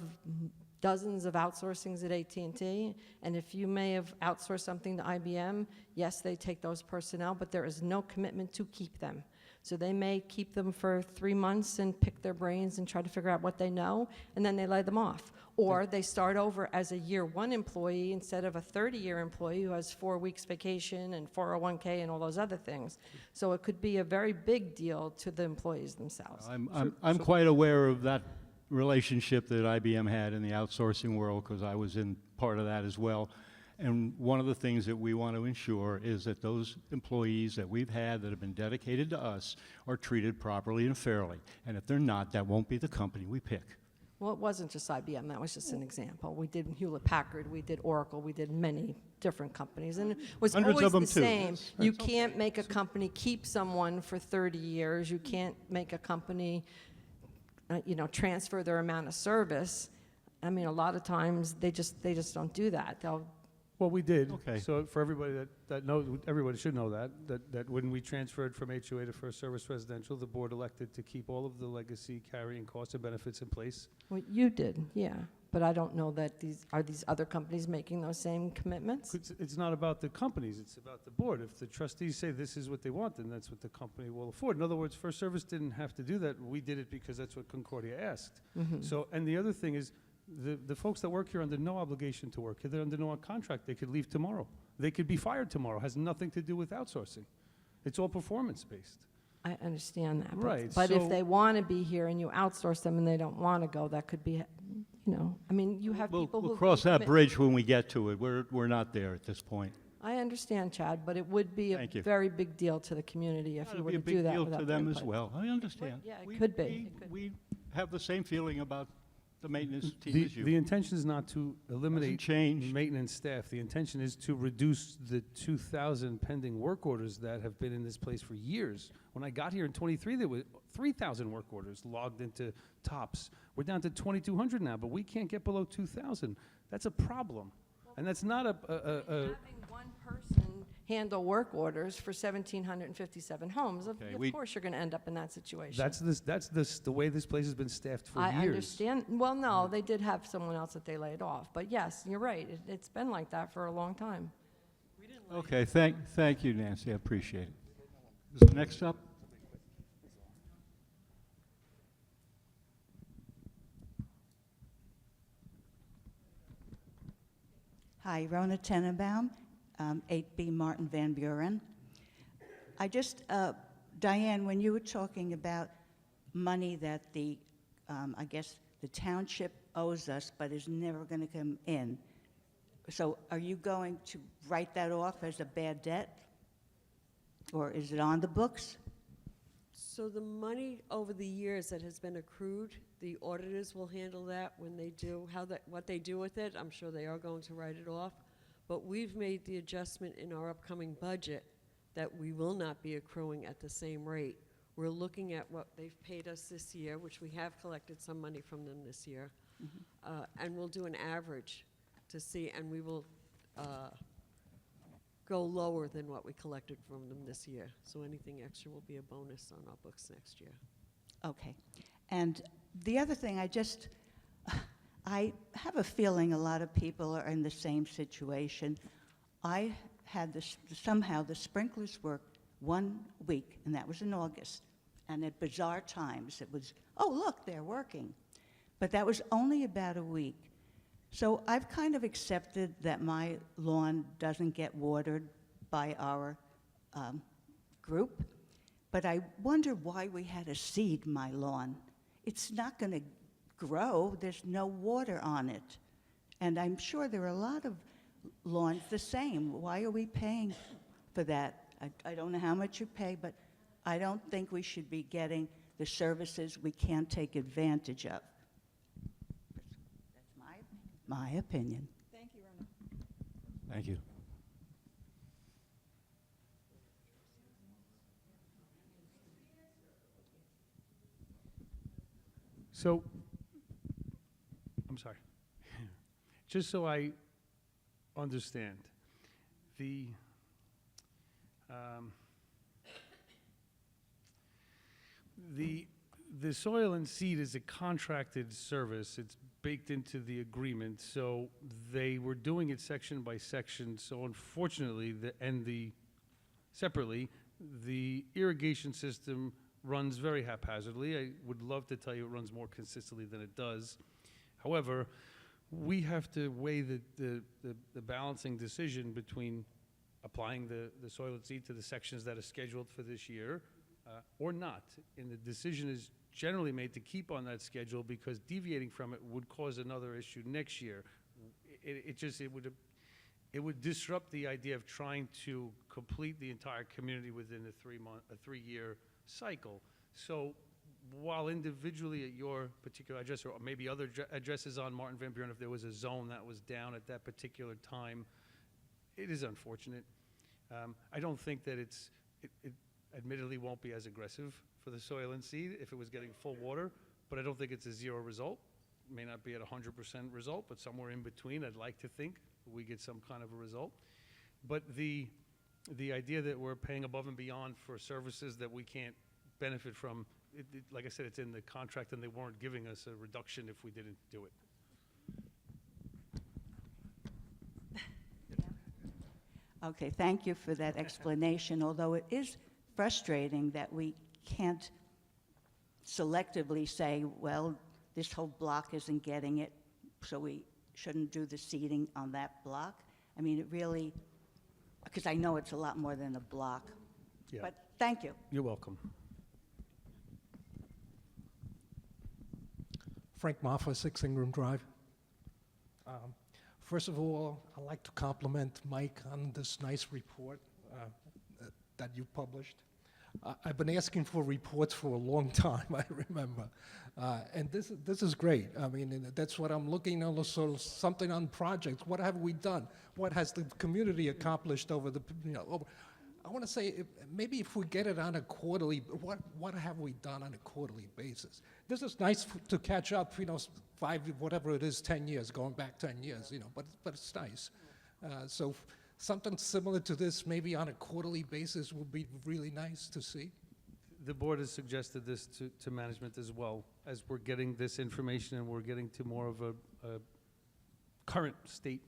dozens of outsourcings at AT&T, and if you may have outsourced something to IBM, yes, they take those personnel, but there is no commitment to keep them. So they may keep them for 3 months and pick their brains and try to figure out what they know, and then they lay them off. Or they start over as a year one employee instead of a 30-year employee who has 4 weeks vacation and 401k and all those other things. So it could be a very big deal to the employees themselves. I'm quite aware of that relationship that IBM had in the outsourcing world, because I was in part of that as well. And one of the things that we want to ensure is that those employees that we've had that have been dedicated to us are treated properly and fairly. And if they're not, that won't be the company we pick. Well, it wasn't just IBM, that was just an example. We did Hewlett-Packard, we did Oracle, we did many different companies, and it was Hundreds always of them the too. same. Yes. You can't make a company keep someone for 30 years, you can't make a company, transfer their amount of service. I mean, a lot of times, they just don't do that. Well, we did. Okay. So for everybody that knows, everybody should know that when we transferred from HOA to First Service Residential, the board elected to keep all of the legacy carrying costs and benefits in place. Well, you did, yeah, but I don't know that are these other companies making those same commitments? It's not about the companies, it's about the board. If the trustees say this is what they want, then that's what the company will afford. In other words, First Service didn't have to do that. We did it because that's what Concordia asked. So, and the other thing is, the folks that work here are under no obligation to work here. They're under no contract. They could leave tomorrow. They could be fired tomorrow. It has nothing to do with outsourcing. It's all performance-based. I understand that. Right, But if so- they want to be here and you outsource them and they don't want to go, that could be, I mean, you have people who... We'll cross that bridge when we get to it. We're not there at this point. I understand, Chad, but it would be a Thank you. very big deal to the community if you It'll were be to a big do that deal without to their them as input. well. I understand. Yeah, it could be. We have the same feeling about the maintenance team The, as you. the intention is not to eliminate change. maintenance staff. The intention is to reduce the 2,000 pending work orders that have been in this place for years. When I got here in '23, there were 3,000 work orders logged into TOPS. We're down to 2,200 now, but we can't get below 2,000. That's a problem. And that's not Having one person handle work orders for 1,757 homes, of course you're going to end up in that situation. that's the way this place has been staffed for I years. understand. Well, no, they did have someone else that they laid off. But yes, you're right. It's been like that for a long time. Okay, thank you, Nancy. I appreciate it. Is next up? Hi, Rona Tenenbaum, 8B Martin Van Buren. Diane, when you were talking about money that I guess the township owes us but is never going to come in, so are you going to write that off as a bad debt? Or is it on the books? So the money over the years that has been accrued, the auditors will handle that when they do, what they do with it. I'm sure they are going to write it off. But we've made the adjustment in our upcoming budget that we will not be accruing at the same rate. We're looking at what they've paid us this year, which we have collected some money from them this year. And we'll do an average to see, and we will go lower than what we collected from them this year. So anything extra will be a bonus on our books next year. Okay. And the other thing, I have a feeling a lot of people are in the same situation. I had somehow the sprinklers worked 1 week, and that was in August. And at bizarre times, it was, oh, look, they're working. But that was only about a week. So I've kind of accepted that my lawn doesn't get watered by our group, but I wonder why we had to seed my lawn. It's not going to grow. There's no water on it. And I'm sure there are a lot of lawns the same. Why are we paying for that? I don't know how much you pay, but I don't think we should be getting the services we can't take advantage of. My opinion. Thank you, Rona. Thank you. So, I'm sorry. Just so I understand, the, um, the soil and seed is a contracted service. It's baked into the agreement, so they were doing it section by section. So unfortunately, separately, the irrigation system runs very haphazardly. I would love to tell you it runs more consistently than it does. However, we have to weigh the balancing decision between applying the soil and seed to the sections that are scheduled for this year or not. And the decision is generally made to keep on that schedule because deviating from it would cause another issue next year. It would disrupt the idea of trying to complete the entire community within a 3-year cycle. So while individually at your particular address, or maybe other addresses on Martin Van Buren, if there was a zone that was down at that particular time, it is unfortunate. I don't think that it admittedly won't be as aggressive for the soil and seed if it was getting full water, but I don't think it's a zero result. It may not be at 100% result, but somewhere in between, I'd like to think we get some kind of a result. But the idea that we're paying above and beyond for services that we can't benefit from, like I said, it's in the contract and they weren't giving us a reduction if we didn't do it. Okay, thank you for that explanation, although it is frustrating that we can't selectively say, well, this whole block isn't getting it, so we shouldn't do the seeding on that block. I mean, it really, because I know it's a lot more than a block. Yeah. But thank you. You're welcome. Frank Moffa, 6 Ingram Drive. First of all, I'd like to compliment Mike on this nice report that you published. I've been asking for reports for a long time, I remember. And this is great. I mean, that's what I'm looking at, also something on projects. What have we done? What has the community accomplished over the, I want to say, maybe if we get it on a quarterly, what have we done on a quarterly basis? This is nice to catch up, 5, whatever it is, 10 years, going back 10 years, but it's nice. So something similar to this, maybe on a quarterly basis, would be really nice to see. The board has suggested this to management as well, as we're getting this information and we're getting to more of a current state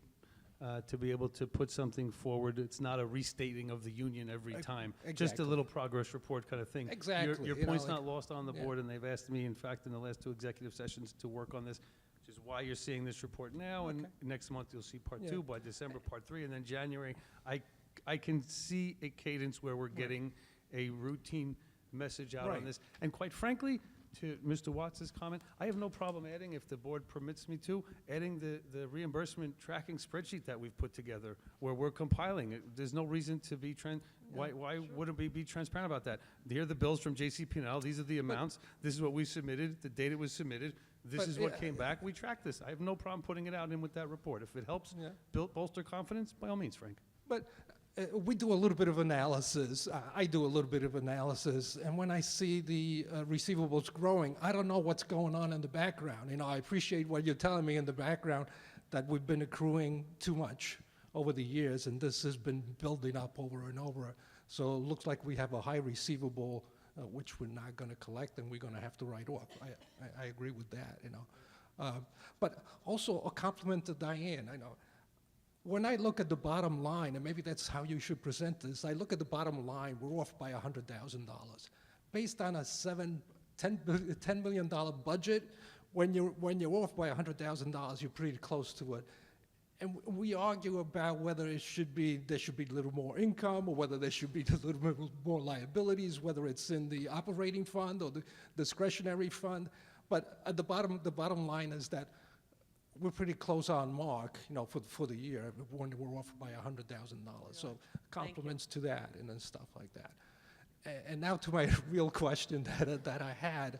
to be able to put something forward. It's not a restating of the union every time. Exactly. Just a little progress report kind of thing. Exactly. Your point's not lost on the board, and they've asked me, in fact, in the last 2 executive sessions to work on this, which is why you're seeing this report now, and next month you'll see part 2, by December part 3, and then January. I can see a cadence where we're getting a routine message out on this. And quite frankly, to Mr. Watts' comment, I have no problem adding, if the board permits me to, adding the reimbursement tracking spreadsheet that we've put together, where we're compiling it. There's no reason to be why wouldn't we be transparent about that? Here are the bills from JCP&L. These are the amounts. This is what we submitted. The date it was submitted. This is what came back. We tracked this. I have no problem putting it out in with that report. If it helps bolster confidence, by all means, Frank. But we do a little bit of analysis. I do a little bit of analysis, and when I see the receivables growing, I don't know what's going on in the background. I appreciate what you're telling me in the background, that we've been accruing too much over the years, and this has been building up over and over. So it looks like we have a high receivable, which we're not going to collect, and we're going to have to write off. I agree with that, But also a compliment to Diane. When I look at the bottom line, and maybe that's how you should present this, I look at the bottom line, we're off by $100,000. Based on a $10 million budget, when you're off by $100,000, you're pretty close to it. And we argue about whether there should be a little more income, or whether there should be a little bit more liabilities, whether it's in the operating fund or the discretionary fund. But at the bottom line is that we're pretty close on mark, for the year, when we're off by $100,000. So compliments to that and then stuff like that. And now to my real question that I had.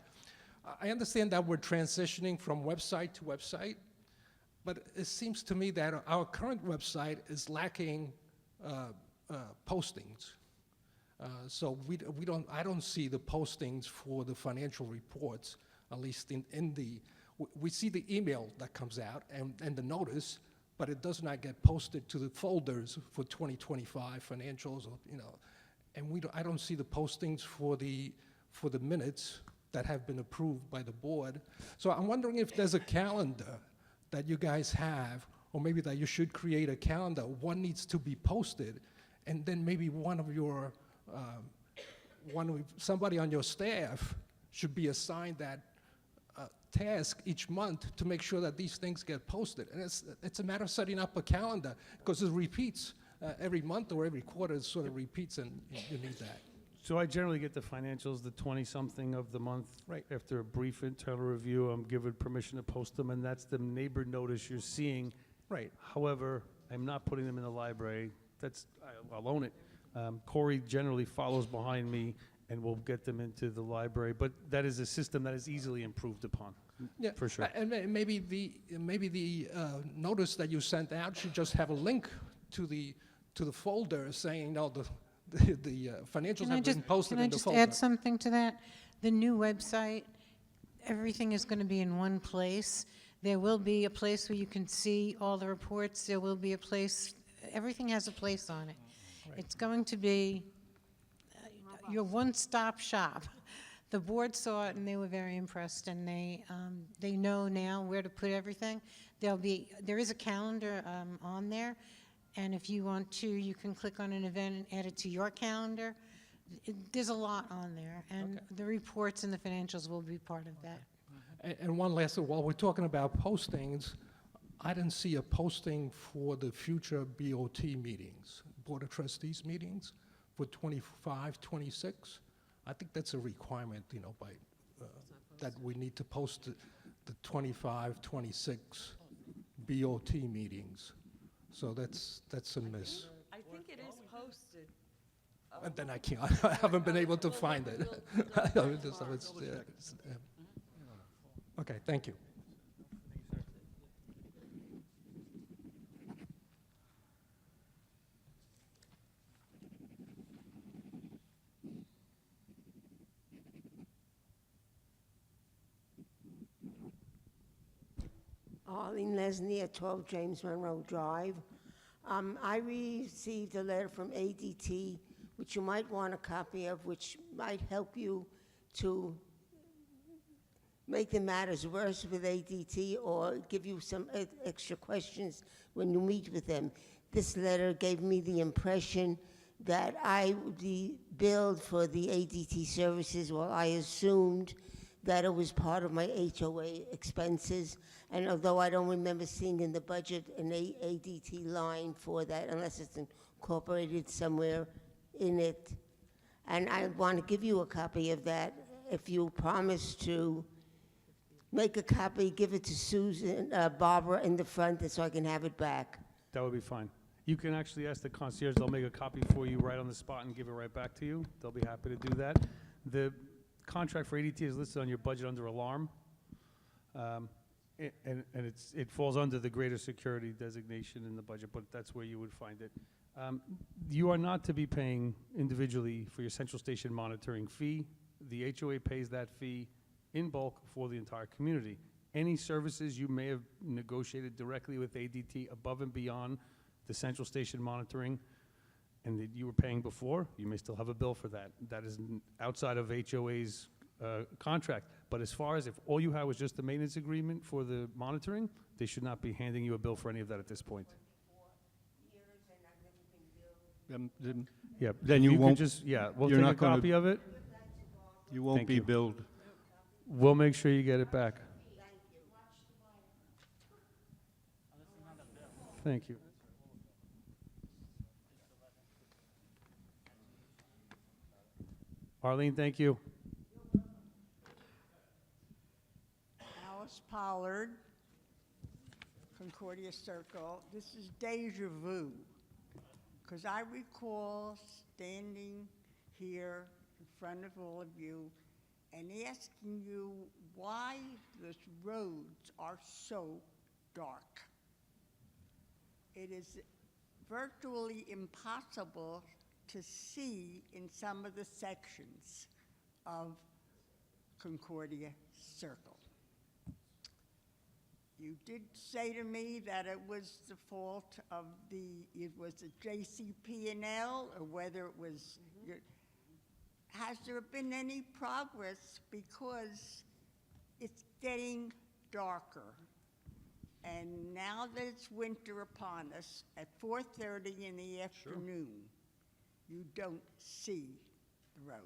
I understand that we're transitioning from website to website, but it seems to me that our current website is lacking postings. So I don't see the postings for the financial reports, at least in the. We see the email that comes out and the notice, but it does not get posted to the folders for 2025 financials, or, and I don't see the postings for the minutes that have been approved by the board. So I'm wondering if there's a calendar that you guys have, or maybe that you should create a calendar. One needs to be posted, and then maybe somebody on your staff should be assigned that task each month to make sure that these things get posted. And it's a matter of setting up a calendar, because it repeats every month or every quarter. It sort of repeats, and you need that. So I generally get the financials the 20-something of the month. Right. After a brief internal review, I'm given permission to post them, and that's the neighbor notice you're seeing. Right. However, I'm not putting them in the library. I'll own it. Corey generally follows behind me and will get them into the library, but that is a system that is easily improved upon. Yeah, for sure. And maybe the notice that you sent out should just have a link to the folder saying, no, the financials have been posted in the folder. Can I just add something to that? The new website, everything is going to be in one place. There will be a place where you can see all the reports. There will be a place, everything has a place on it. Right. It's going to be your one-stop shop. The board saw it and they were very impressed, and they know now where to put everything. There is a calendar on there, and if you want to, you can click on an event and add it to your calendar. There's a lot on there, and the reports and the financials will be part of that. And one last thing, while we're talking about postings, I didn't see a posting for the future BOT meetings, Board of Trustees meetings for 25, 26. I think that's a requirement, that we need to post the 25, 26 BOT meetings. So that's a miss. I think it is posted. And then I can't, I haven't been able to find it. Okay, thank you. Arlene Lesney at 12 James Monroe Drive. I received a letter from ADT, which you might want a copy of, which might help you to make the matters worse with ADT or give you some extra questions when you meet with them. This letter gave me the impression that I would be billed for the ADT services, while I assumed that it was part of my HOA expenses. And although I don't remember seeing in the budget an ADT line for that, unless it's incorporated somewhere in it. And I want to give you a copy of that. If you promise to make a copy, give it to Susan, Barbara in the front, so I can have it back. That would be fine. You can actually ask the concierge. They'll make a copy for you right on the spot and give it right back to you. They'll be happy to do that. The contract for ADT is listed on your budget under alarm. And it falls under the greater security designation in the budget, but that's where you would find it. You are not to be paying individually for your central station monitoring fee. The HOA pays that fee in bulk for the entire community. Any services you may have negotiated directly with ADT above and beyond the central station monitoring and that you were paying before, you may still have a bill for that. That is outside of HOA's contract. But as far as if all you had was just the maintenance agreement for the monitoring, they should not be handing you a bill for any of that at this point. Yeah, then you won't. We'll take a copy of it. You won't be billed. We'll make sure you get it back. Thank you. Arlene, thank you. Alice Pollard, Concordia Circle. This is deja vu, because I recall standing here in front of all of you and asking you why the roads are so dark. It is virtually impossible to see in some of the sections of Concordia Circle. You did say to me that it was the fault of it was the JCP&L, or whether it was has there been any progress? Because it's getting darker. And now that it's winter upon us, at 4:30 in the afternoon, you don't see the road.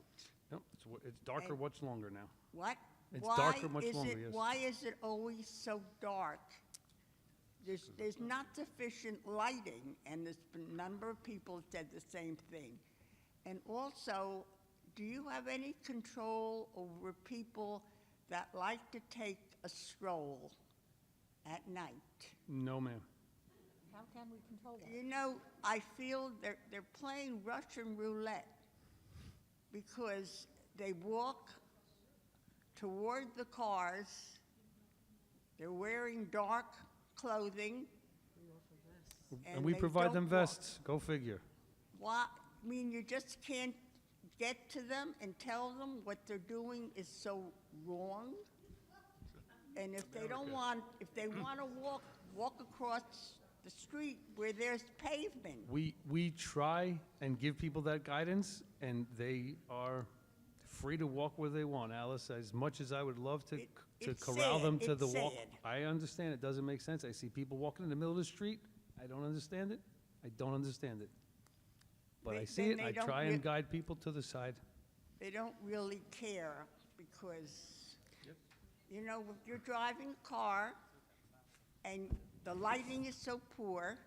Yep, it's darker much longer now. What? It's darker much longer, yes. Why is it always so dark? There's not sufficient lighting, and there's been a number of people said the same thing. And also, do you have any control over people that like to take a stroll at night? No, ma'am. How can we control that? You know, I feel they're playing Russian roulette because they walk toward the cars. They're wearing dark clothing. And we they provide don't them walk. vests, go figure. Why? I mean, you just can't get to them and tell them what they're doing is so wrong. And if they don't want, if they want to walk across the street where there's pavement. We try and give people that guidance, and they are free to walk where they want, Alice. As much as I would love to It's corral sad. them to the It's walk. sad. I understand, it doesn't make sense. I see people walking in the middle of the street. I don't understand it. I don't understand it. But I see Then it, they I don't try rea- and guide people to the side. They don't really care because, you know, if you're driving a car and the lighting is so poor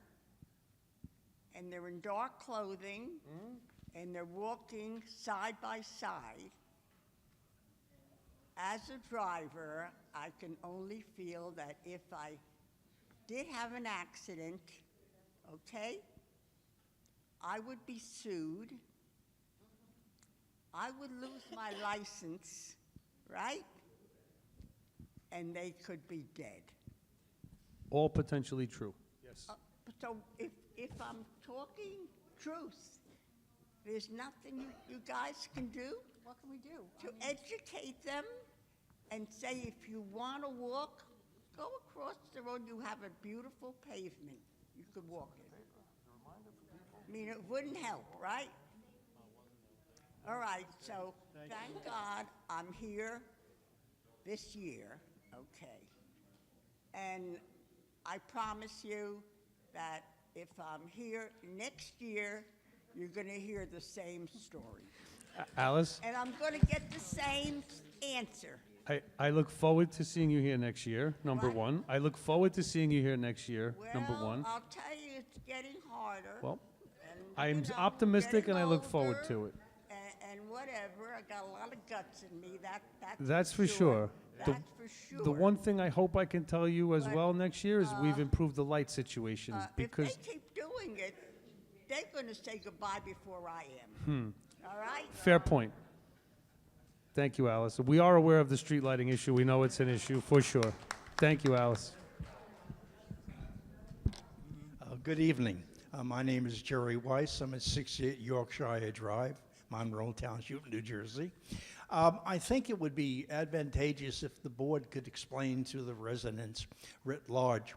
and they're in dark clothing and they're walking side by side, as a driver, I can only feel that if I did have an accident, okay, I would be sued. I would lose my license, right? And they could be dead. All potentially true. Yes. So if I'm talking truth, there's nothing you guys can do? What can we do? To educate them and say, if you want to walk, go across the road. You have a beautiful pavement you could walk in. I mean, it wouldn't help, right? All right, so thank God I'm here this year, okay? And I promise you that if I'm here next year, you're going to hear the same story. Alice, And I'm going to get the same answer. I look forward to seeing you here next year, number What? one. I look forward to seeing you here next year, number one. Well, I'll tell you, it's getting harder. Well, and, I'm you know, optimistic and I getting look forward older, to it. And whatever, I got a lot of guts in me, That's for sure. That's for sure. The one thing I hope I can tell you as But, well next year is we've improved the light situation because If they keep doing it, they're going to say goodbye before I am. All right? fair point. Thank you, Alice. We are aware of the street lighting issue. We know it's an issue for sure. Thank you, Alice. Good evening. My name is Jerry Weiss. I'm at 68 Yorkshire Drive, Monroe Township, New Jersey. I think it would be advantageous if the board could explain to the residents writ large.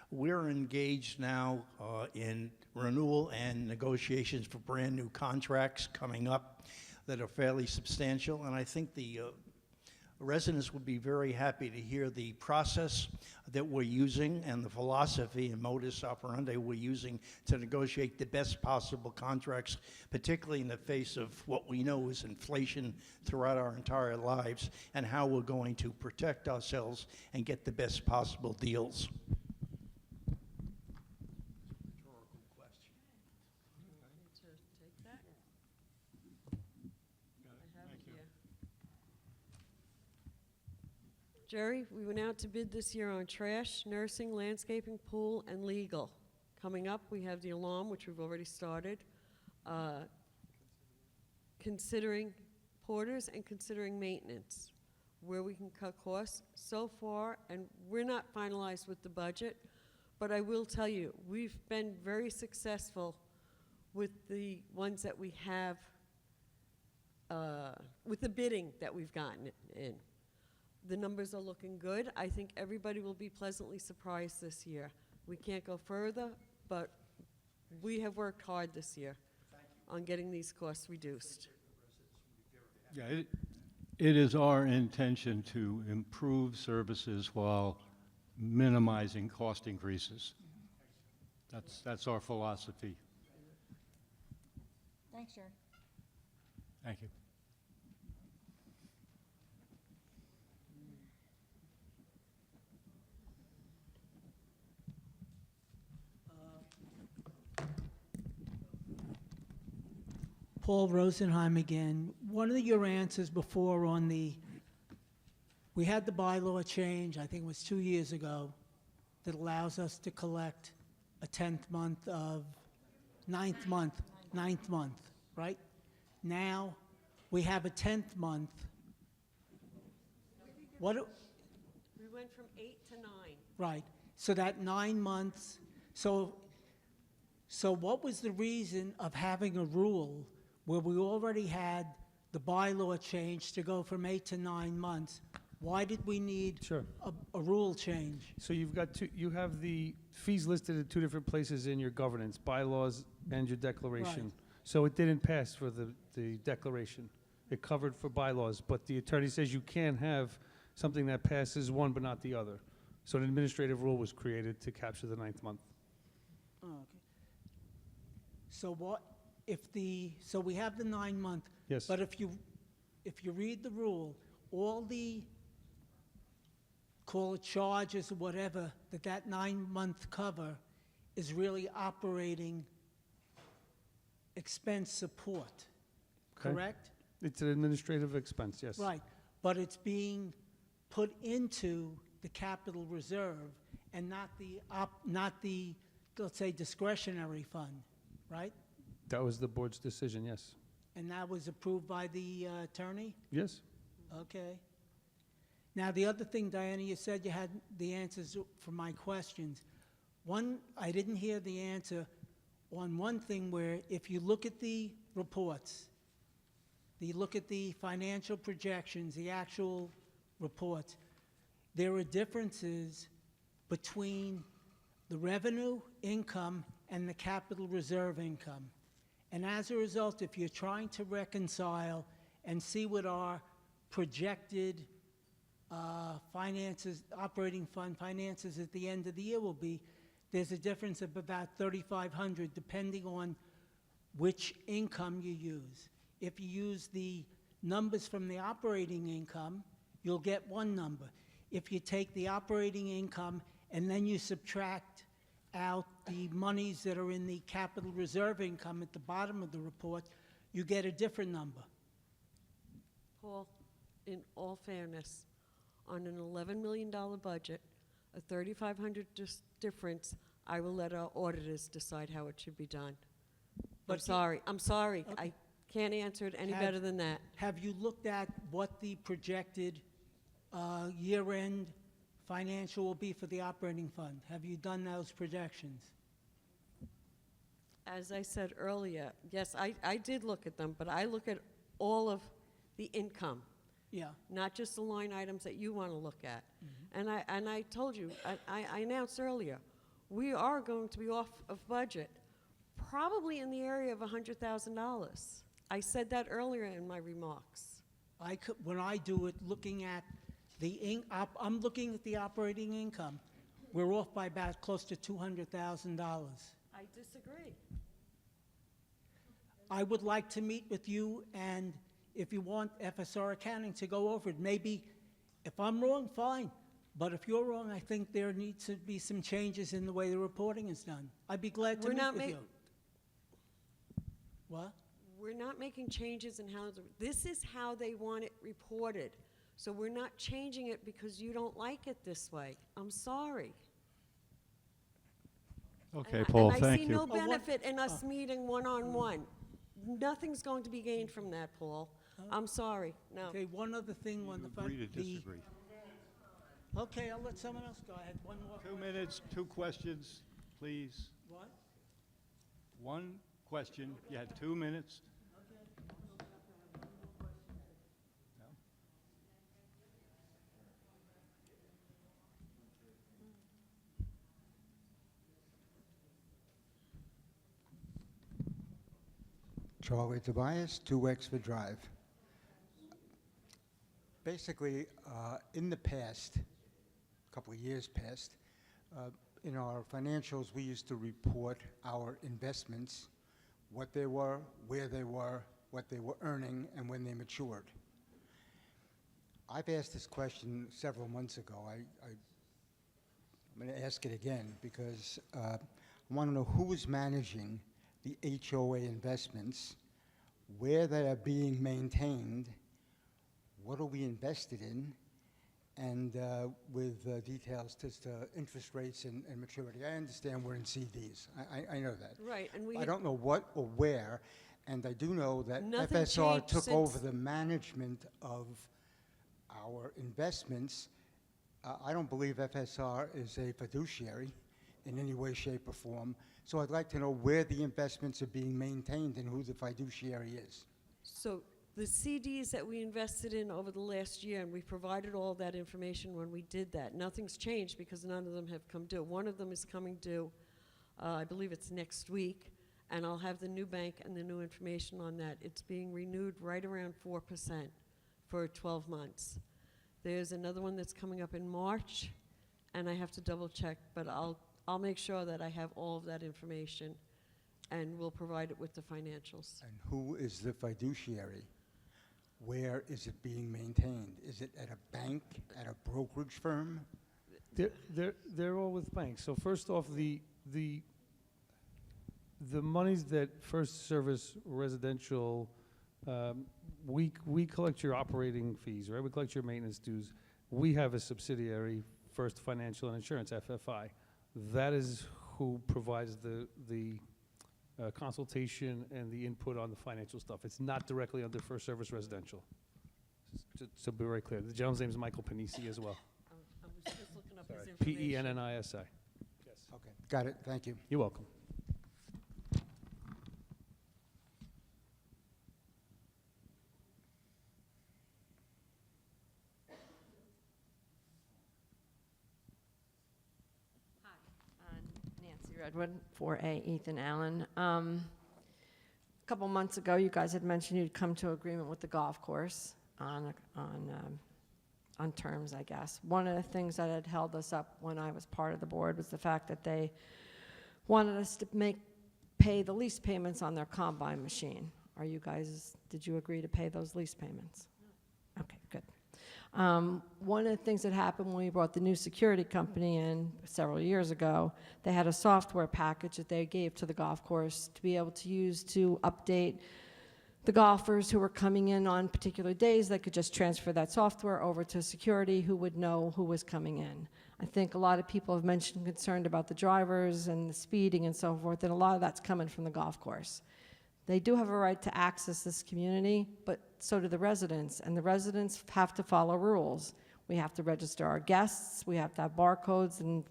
We're engaged now in renewal and negotiations for brand new contracts coming up that are fairly substantial, and I think the residents would be very happy to hear the process that we're using and the philosophy and modus operandi we're using to negotiate the best possible contracts, particularly in the face of what we know is inflation throughout our entire lives, and how we're going to protect ourselves and get the best possible deals. Jerry, we went out to bid this year on trash, nursing, landscaping, pool, and legal. Coming up, we have the alarm, which we've already started. Considering porters and considering maintenance, where we can cut costs so far, and we're not finalized with the budget, but I will tell you, we've been very successful with the ones that we have, with the bidding that we've gotten in. The numbers are looking good. I think everybody will be pleasantly surprised this year. We can't go further, but we have worked hard this year on getting these costs reduced. Yeah, it is our intention to improve services while minimizing cost increases. That's our philosophy. Thanks, Jerry. Thank you. Paul Rosenheim again. One of your answers before on we had the bylaw change, I think it was 2 years ago, that allows us to collect a 10th month of, ninth month, right? Now, we have a 10th month. We went from 8 to 9. Right, so that 9 months, so what was the reason of having a rule where we already had the bylaw change to go from 8 to 9 months? Why did we need a rule change? So you have the fees listed in 2 different places in your governance, bylaws and your declaration. Right. So it didn't pass for the declaration. It covered for bylaws, but the attorney says you can't have something that passes one but not the other. So an administrative rule was created to capture the 9th month. Oh, okay. So what, so we have the 9 month. Yes. But if you read the rule, all the, call it charges or whatever, that 9 month cover is really operating expense support, Okay. correct? It's an administrative expense, yes. Right, but it's being put into the capital reserve and not the, let's say, discretionary fund, right? That was the board's decision, yes. And that was approved by the attorney? Yes. Okay. Now, the other thing, Diana, you said you had the answers for my questions. One, I didn't hear the answer on one thing where if you look at the reports, you look at the financial projections, the actual reports, there are differences between the revenue income and the capital reserve income. And as a result, if you're trying to reconcile and see what our projected finances, operating fund finances at the end of the year will be, there's a difference of about $3,500 depending on which income you use. If you use the numbers from the operating income, you'll get one number. If you take the operating income and then you subtract out the monies that are in the capital reserve income at the bottom of the report, you get a different number. Paul, in all fairness, on an $11 million budget, a $3,500 difference, I will let our auditors decide how it should be done. I'm sorry. Okay. I can't answer it any better than that. Have you looked at what the projected year-end financial will be for the operating fund? Have you done those projections? As I said earlier, yes, I did look at them, but I look at all of the income. Yeah. Not just the line items that you want to look at. And I told you, I announced earlier, we are going to be off of budget, probably in the area of $100,000. I said that earlier in my remarks. When I do it, looking at I'm looking at the operating income. We're off by about close to $200,000. I disagree. I would like to meet with you, and if you want FSR accounting to go over it, maybe if I'm wrong, fine. But if you're wrong, I think there needs to be some changes in the way the reporting is done. I'd be glad to meet with you. What? We're not making changes in how, this is how they want it reported. So we're not changing it because you don't like it this way. I'm sorry. Okay, Paul, and I thank see you. no benefit in us meeting one-on-one. Nothing's going to be gained from that, Paul. I'm sorry, no. Okay, one other thing on the front. Agree to disagree. Okay, I'll let someone else go ahead. One more. 2 minutes, 2 questions, please. What? 1 question. You had 2 minutes. Charlie Tobias, 2 Wexford Drive. Basically, in the past, a couple of years past, in our financials, we used to report our investments, what they were, where they were, what they were earning, and when they matured. I've asked this question several months ago. I'm going to ask it again because I want to know who is managing the HOA investments, where they are being maintained, what are we invested in, and with details as to interest rates and maturity. I understand we're in CDs. I know that. Right, and we. I don't know what or where, and I do know that Nothing FSR changed took since- over the management of our investments. I don't believe FSR is a fiduciary in any way, shape, or form. So I'd like to know where the investments are being maintained and who the fiduciary is. So the CDs that we invested in over the last year, and we provided all that information when we did that. Nothing's changed because none of them have come due. One of them is coming due, I believe it's next week, and I'll have the new bank and the new information on that. It's being renewed right around 4% for 12 months. There's another one that's coming up in March, and I have to double check, but I'll make sure that I have all of that information, and we'll provide it with the financials. And who is the fiduciary? Where is it being maintained? Is it at a bank, at a brokerage firm? They're all with banks. So first off, the monies that First Service Residential, we collect your operating fees, right? We collect your maintenance dues. We have a subsidiary, First Financial and Insurance, FFI. That is who provides the consultation and the input on the financial stuff. It's not directly under First Service Residential. So be very clear. The gentleman's name is Michael Panisi as well. I was just looking up his information. P-E-N-N-I-S-I. Yes. Okay, got it. Thank you. You're welcome. Nancy Redwood, 4A Ethan Allen. A couple months ago, you guys had mentioned you'd come to agreement with the golf course on terms, I guess. One of the things that had held us up when I was part of the board was the fact that they wanted us to pay the lease payments on their combine machine. Did you agree to pay those lease payments? Okay, good. One of the things that happened when we brought the new security company in several years ago, they had a software package that they gave to the golf course to be able to use to update the golfers who were coming in on particular days. They could just transfer that software over to security, who would know who was coming in. I think a lot of people have mentioned concerned about the drivers and the speeding and so forth, and a lot of that's coming from the golf course. They do have a right to access this community, but so do the residents, and the residents have to follow rules. We have to register our guests, we have to have barcodes and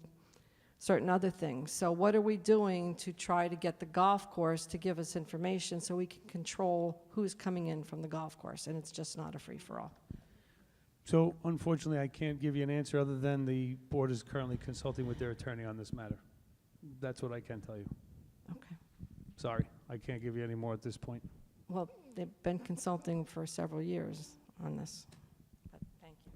certain other things. So what are we doing to try to get the golf course to give us information so we can control who's coming in from the golf course, and it's just not a free-for-all? So unfortunately, I can't give you an answer other than the board is currently consulting with their attorney on this matter. That's what I can tell you. Okay. Sorry, I can't give you any more at this point. Well, they've been consulting for several years on this, but thank you.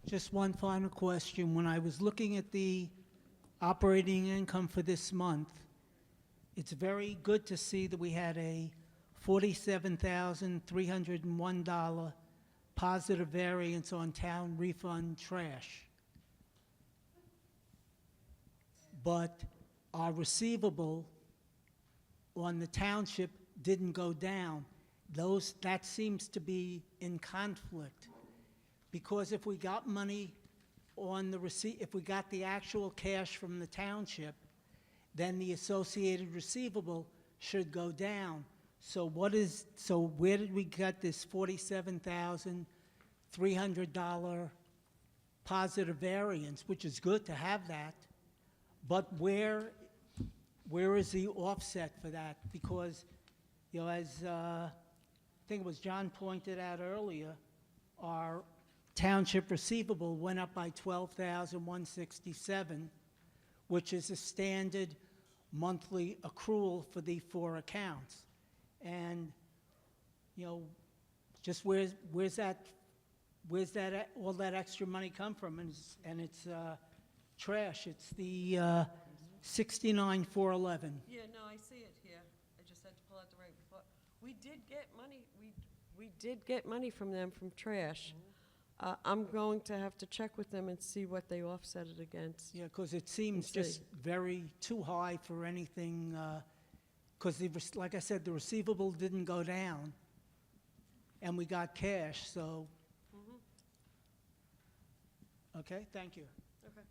Just one final question. When I was looking at the operating income for this month, it's very good to see that we had a $47,301 positive variance on town refund trash. But our receivable on the township didn't go down. That seems to be in conflict. Because if we got money on the receipt, if we got the actual cash from the township, then the associated receivable should go down. So where did we get this $47,300 positive variance, which is good to have that, but where is the offset for that? Because, as I think it was John pointed out earlier, our township receivable went up by $12,167, which is a standard monthly accrual for the 4 accounts. And, you know, just where's that all that extra money come from? And it's trash. It's the 69,411. Yeah, no, I see it here. I just had to pull out the right report. We did get money, we did get money from them from trash. I'm going to have to check with them and see what they offset it against. Yeah, because it seems just very too high for anything, because like I said, the receivable didn't go down, and we got cash, so. Okay, thank you. Okay.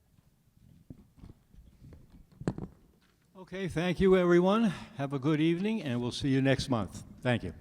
Okay, thank you, everyone. Have a good evening, and we'll see you next month. Thank you.